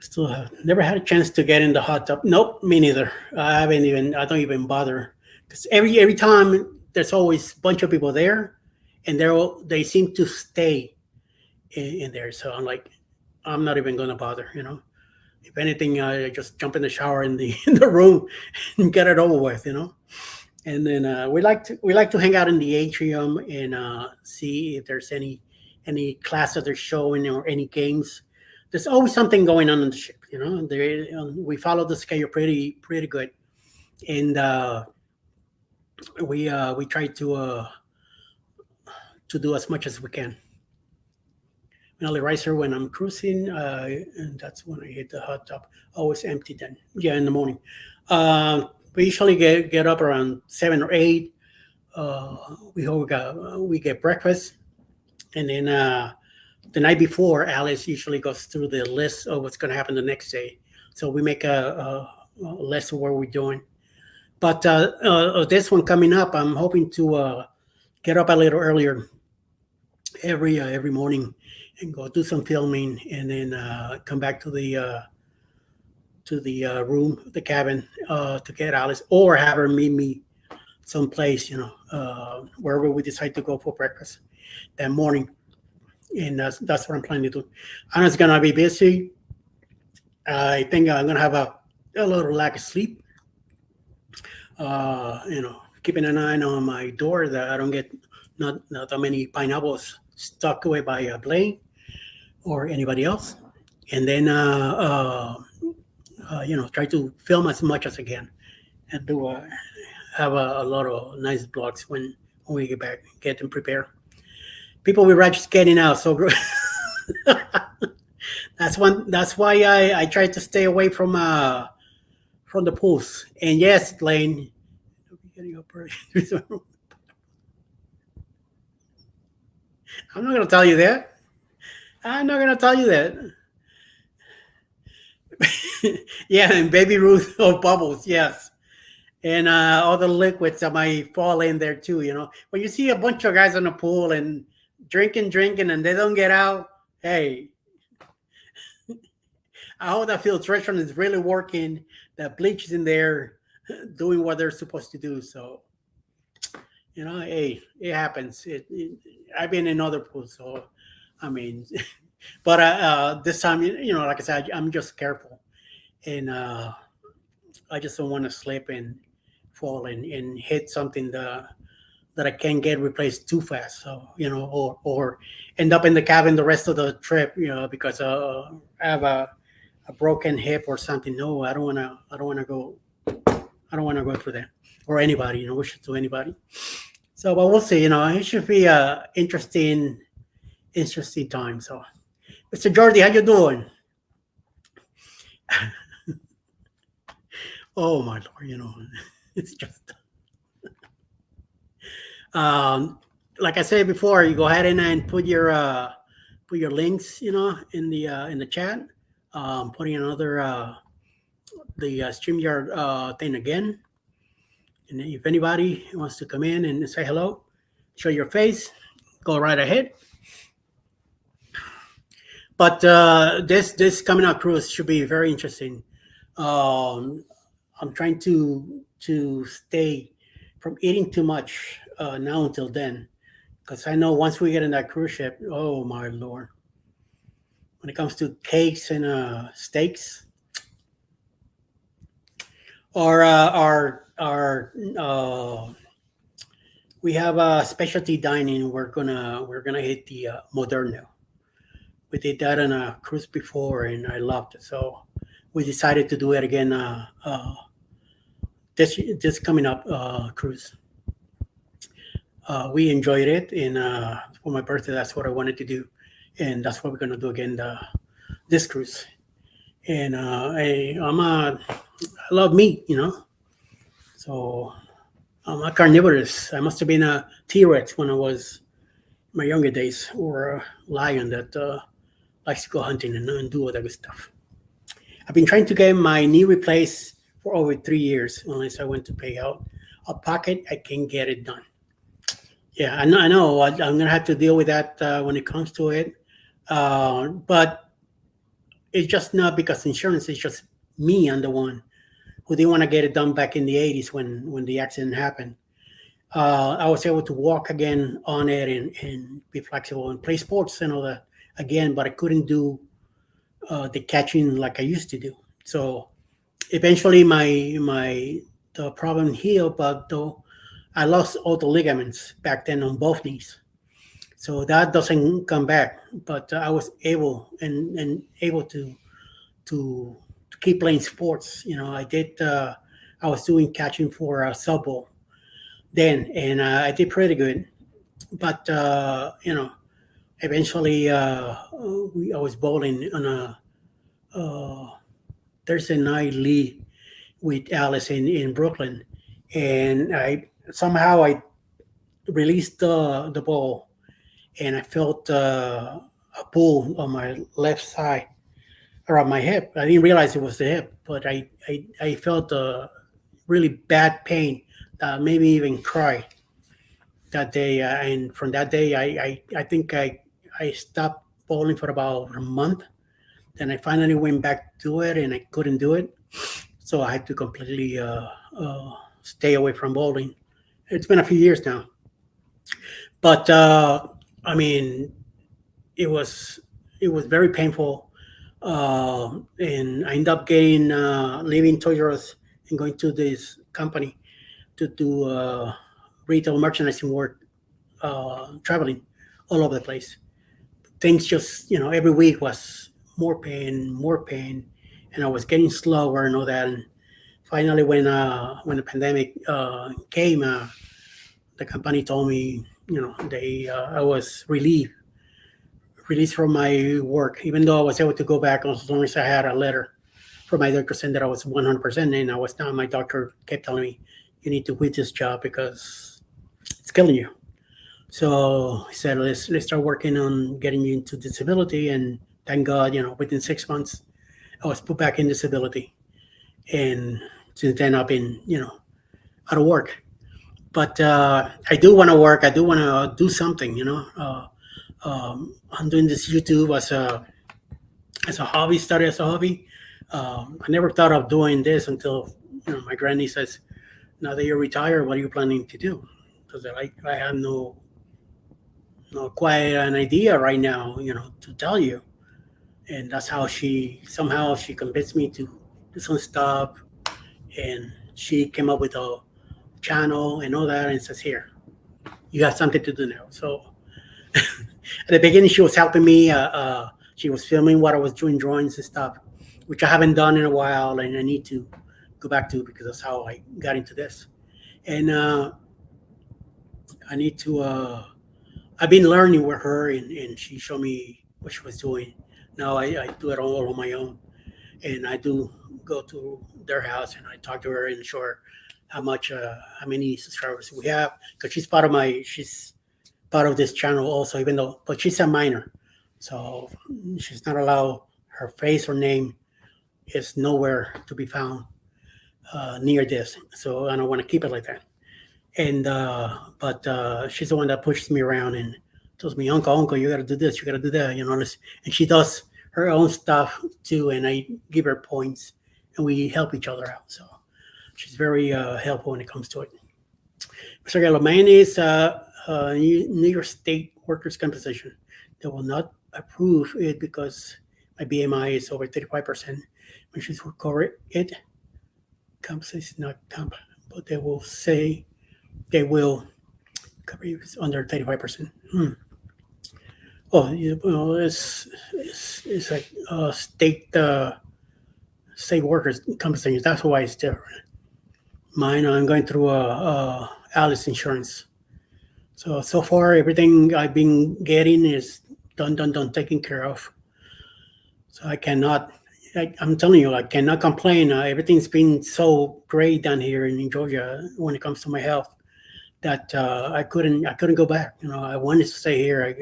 still have never had a chance to get in the hot tub. Nope, me neither. I don't even bother because every time there's always a bunch of people there, and they seem to stay in there. So I'm not even going to bother. If anything, I just jump in the shower in the in the room and get it over with. And then we like to hang out in the atrium and see if there's any classes they're showing or any games. There's always something going on in the ship. We follow the schedule pretty good, and we try to do as much as we can. I only rise here when I'm cruising, and that's when I hit the hot tub. Always empty then. Yeah, in the morning. We usually get up around 7 or 8. We get breakfast, and then the night before, Alice usually goes through the list of what's going to happen the next day. So we make a list of what we're doing. But this one coming up, I'm hoping to get up a little earlier every morning and go do some filming, and then come back to the room, the cabin, to get Alice, or have her meet me someplace, wherever we decide to go for breakfast that morning. And that's what I'm planning to do. I know it's gonna be busy. I think I'm gonna have a little lack of sleep. Keeping an eye on my door that I don't get not that many pineapples stuck away by a Blaine or anybody else. And then try to film as much as I can and do have a lot of nice blogs when we get back, get them prepared. People were right just getting out, so that's why I try to stay away from the pools. And yes, Lane, getting up early. I'm not gonna tell you that. Yeah, and Baby Ruth of Bubbles, yes. and all the liquids that might fall in there too. When you see a bunch of guys in the pool and drinking, and they don't get out, hey, I hope that filtration is really working. That bleach is in there, doing what they're supposed to do. So hey, it happens. I've been in other pools, so I mean, but this time, like I said, I'm just careful, and I just don't want to slip and fall and hit something that I can't get replaced too fast. So or end up in the cabin the rest of the trip, because I have a broken hip or something. No, I don't want to. I don't want to go. I don't want to go through that, or anybody. Wish it to anybody. So, but we'll see. It should be a interesting time. So, Mr. Jordy, how you doing? Oh my lord, it's just like I said before. You go ahead and put your links, in the chat. Putting another the StreamYard thing again. And if anybody wants to come in and say hello, show your face, go right ahead. But this coming out cruise should be very interesting. I'm trying to stay from eating too much now until then, because I know once we get in that cruise ship, oh my lord, when it comes to cakes and steaks, our we have a specialty dining. We're gonna hit the Moderno. We did that on a cruise before, and I loved it. So we decided to do it again this coming up cruise. We enjoyed it, and for my birthday, that's what I wanted to do, and that's what we're gonna do again this cruise. And I love meat, so I'm a carnivorous. I must have been a T-Rex when I was in my younger days, or a lion that likes to go hunting and do other good stuff. I've been trying to get my knee replaced for over 3 years. Unless I went to pay out a pocket, I can get it done. Yeah, I know. I'm gonna have to deal with that when it comes to it, but it's just not because insurance. It's just me. I'm the one who didn't want to get it done back in the 80s when the accident happened. I was able to walk again on it and be flexible and play sports and all that again, but I couldn't do the catching like I used to do. So eventually the problem healed, but though I lost all the ligaments back then on both knees. So that doesn't come back, but I was able and able to keep playing sports. I did. I was doing catching for softball then, and I did pretty good. But eventually, I was bowling on a Thursday night league with Alice in Brooklyn, and I released the ball, and I felt a pull on my left side around my hip. I didn't realize it was the hip, but I felt a really bad pain that made me even cry that day. And from that day, I think I stopped bowling for about a month. Then I finally went back to it, and I couldn't do it, so I had to completely stay away from bowling. It's been a few years now, but I mean, it was very painful, and I ended up getting leaving Toys R Us and going to this company to do retail merchandising work, traveling all over the place. Things just every week was more pain, and I was getting slower and all that. And finally, when the pandemic came, the company told me, I was released from my work, even though I was able to go back as long as I had a letter from my doctor saying that I was 100%. And I was not. My doctor kept telling me, you need to quit this job because it's killing you. So he said, let's start working on getting you into disability. And thank God, within 6 months, I was put back in disability. And since then, I've been, out of work. But I do want to work. I do want to do something. I'm doing this YouTube as a hobby, started as a hobby. I never thought of doing this until my granny says, "Now that you're retired, what are you planning to do?" Because I have no quite an idea right now, to tell you. And that's how she convinced me to do some stuff, and she came up with a channel and all that, and says, "Here, you got something to do now." So at the beginning, she was helping me. She was filming what I was doing, drawings and stuff, which I haven't done in a while, and I need to go back to because that's how I got into this. And I need to. I've been learning with her, and she showed me what she was doing. Now I do it all on my own, and I do go to their house and I talk to her and show her how many subscribers we have, because she's part of this channel also, but she's a minor, so she's not allowed. Her face or name is nowhere to be found near this, so I don't want to keep it like that. And but she's the one that pushes me around and tells me, uncle, you got to do this, you got to do that, and she does her own stuff too, and I give her points, and we help each other out. So she's very helpful when it comes to it. Mr. Gallo, mine is New York State workers' compensation. They will not approve it because my BMI is over 35%. Which is will cover it. Compensation is not comp, but they will say they will cover you under 35%. Oh, well, it's like state workers compensation. That's why it's different. Mine, I'm going through Alice Insurance. So far, everything I've been getting is done, taken care of. So I'm telling you, I cannot complain. Everything's been so great down here in Georgia when it comes to my health that I couldn't go back. I wanted to stay here. I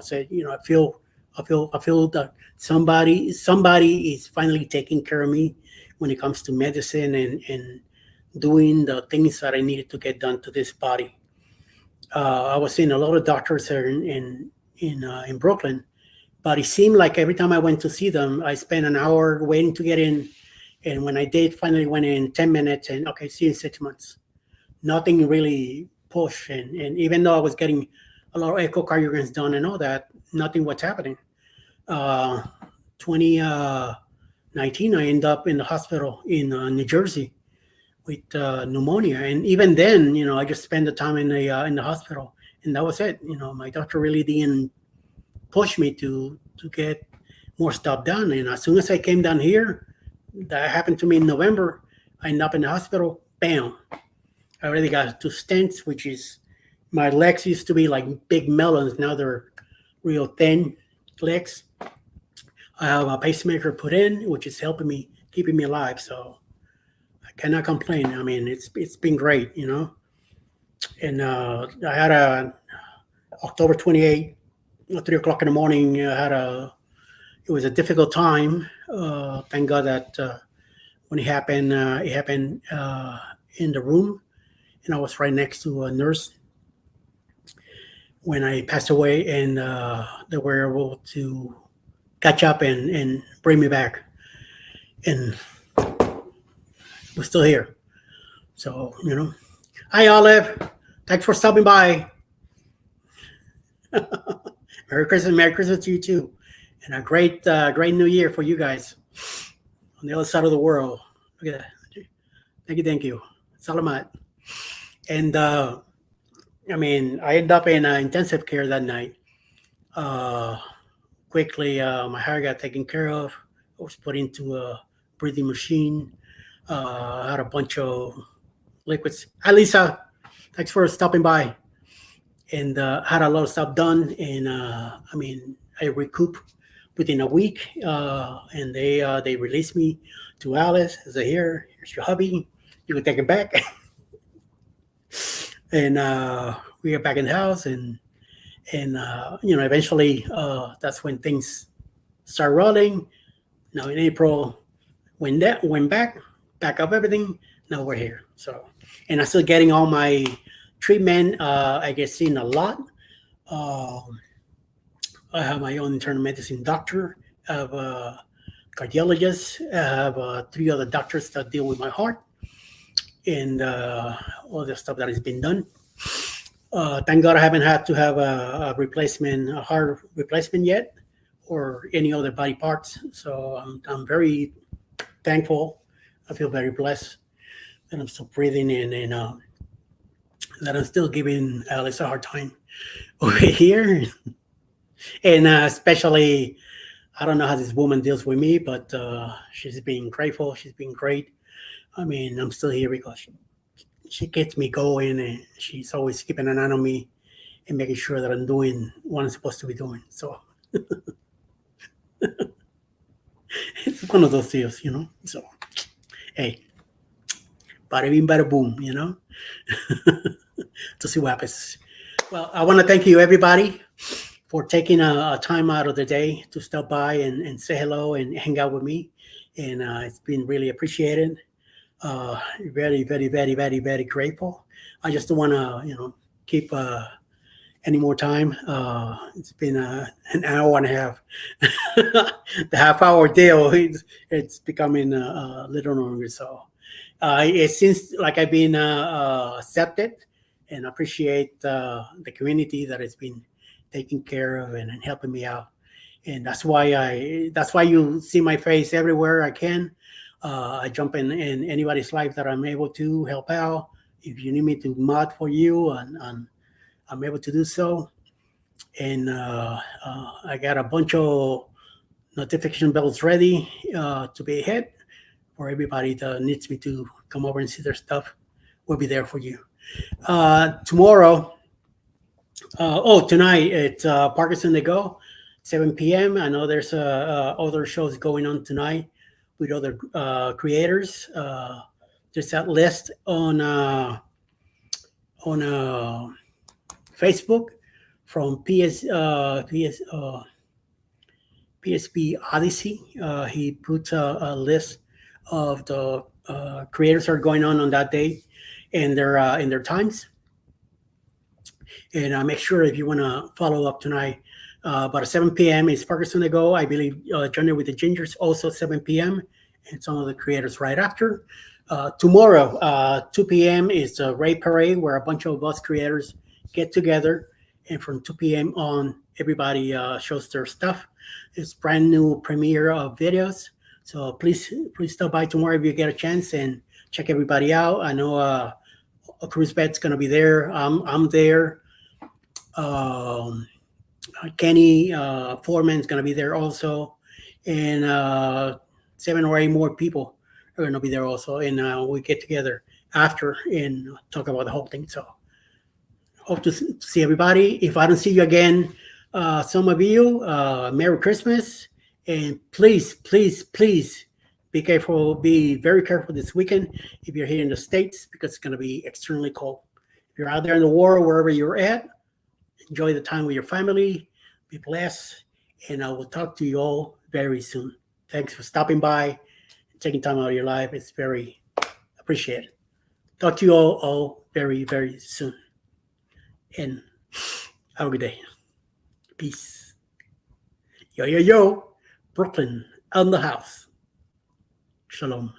said, I feel that somebody is finally taking care of me when it comes to medicine and doing the things that I needed to get done to this body. I was seeing a lot of doctors here in Brooklyn, but it seemed like every time I went to see them, I spent an hour waiting to get in, and when I did finally went in 10 minutes, and okay, see you in 6 months. Nothing really pushed, and even though I was getting a lot of echocardiograms done and all that, nothing was happening. 2019, I ended up in the hospital in New Jersey with pneumonia, and even then, I just spent the time in the hospital, and that was it. My doctor really didn't push me to get more stuff done. And as soon as I came down here, that happened to me in November. I ended up in the hospital. Bam! I already got 2 stents, which is my legs used to be like big melons. Now they're real thin legs. I have a pacemaker put in, which is helping me, keeping me alive. So I cannot complain. I mean, it's been great, And I had October 28th, 3 o'clock in the morning. It was a difficult time. Thank God that when it happened in the room, and I was right next to a nurse when I passed away, and they were able to catch up and bring me back, and we're still here. So hi Olive, thanks for stopping by. Merry Christmas to you too, and a great New Year for you guys on the other side of the world. Look at that. Thank you. Salamat. And I ended up in intensive care that night. Quickly, my heart got taken care of. I was put into a breathing machine. I had a bunch of liquids. Hi, Lisa. Thanks for stopping by. And had a lot of stuff done. And I recouped within a week. And they released me to Alice. They said, here's your hubby. You can take it back. And we got back in the house, and eventually that's when things start rolling. Now in April, when that went back up everything, now we're here. So and I'm still getting all my treatment. I get seen a lot. Um, I have my own internal medicine doctor. I have a cardiologist. I have 3 other doctors that deal with my heart and all the stuff that has been done. Thank God I haven't had to have a replacement, a heart replacement yet, or any other body parts. So I'm very thankful. I feel very blessed that I'm still breathing and that I'm still giving Alice a hard time over here. And especially, I don't know how this woman deals with me, but she's being grateful. She's been great. I mean, I'm still here because she gets me going, and she's always keeping an eye on me and making sure that I'm doing what I'm supposed to be doing. So it's one of those deals, you know. So hey, bada bing, bada boom, you know. To see what happens. Well, I want to thank you, everybody, for taking a time out of the day to stop by and say hello and hang out with me. And it's been really appreciated. Very, very, very, very, very grateful. I just don't want to, keep any more time. It's been an hour and a half. The half-hour deal, it's becoming a little longer. So it seems like I've been accepted and appreciate the community that has been taking care of and helping me out. And that's why you see my face everywhere I can. I jump in anybody's life that I'm able to help out. If you need me to mod for you, and I'm able to do so. And I got a bunch of notification bells ready to be hit for everybody that needs me to come over and see their stuff. We'll be there for you. Tomorrow, tonight it's Parkinson to Go, 7 p.m. I know there's other shows going on tonight with other creators. There's that list on Facebook from PSP Odyssey. He puts a list of the creators that are going on that day and their times. And make sure if you want to follow up tonight, about at 7 p.m. is Parkinson to Go. I believe Journey with the Gingers also 7 p.m. and some of the creators right after. Tomorrow, 2 p.m. is the Ray Parade, where a bunch of us creators get together, and from 2 p.m. on, everybody shows their stuff. It's brand new premiere of videos. So please stop by tomorrow if you get a chance and check everybody out. I know Cruz Bet's gonna be there. I'm there. Kenny Foreman's gonna be there also, and 7 or 8 more people are gonna be there also. And we get together after and talk about the whole thing. So hope to see everybody. If I don't see you again, some of you, Merry Christmas, and please be careful. Be very careful this weekend if you're here in the States, because it's gonna be extremely cold. If you're out there in the world, wherever you're at, enjoy the time with your family. Be blessed. And I will talk to you all very soon. Thanks for stopping by, taking time out of your life. It's very appreciated. Talk to you all very, very soon. And have a good day. Peace. Yo, yo, yo. Brooklyn on the house. Shalom.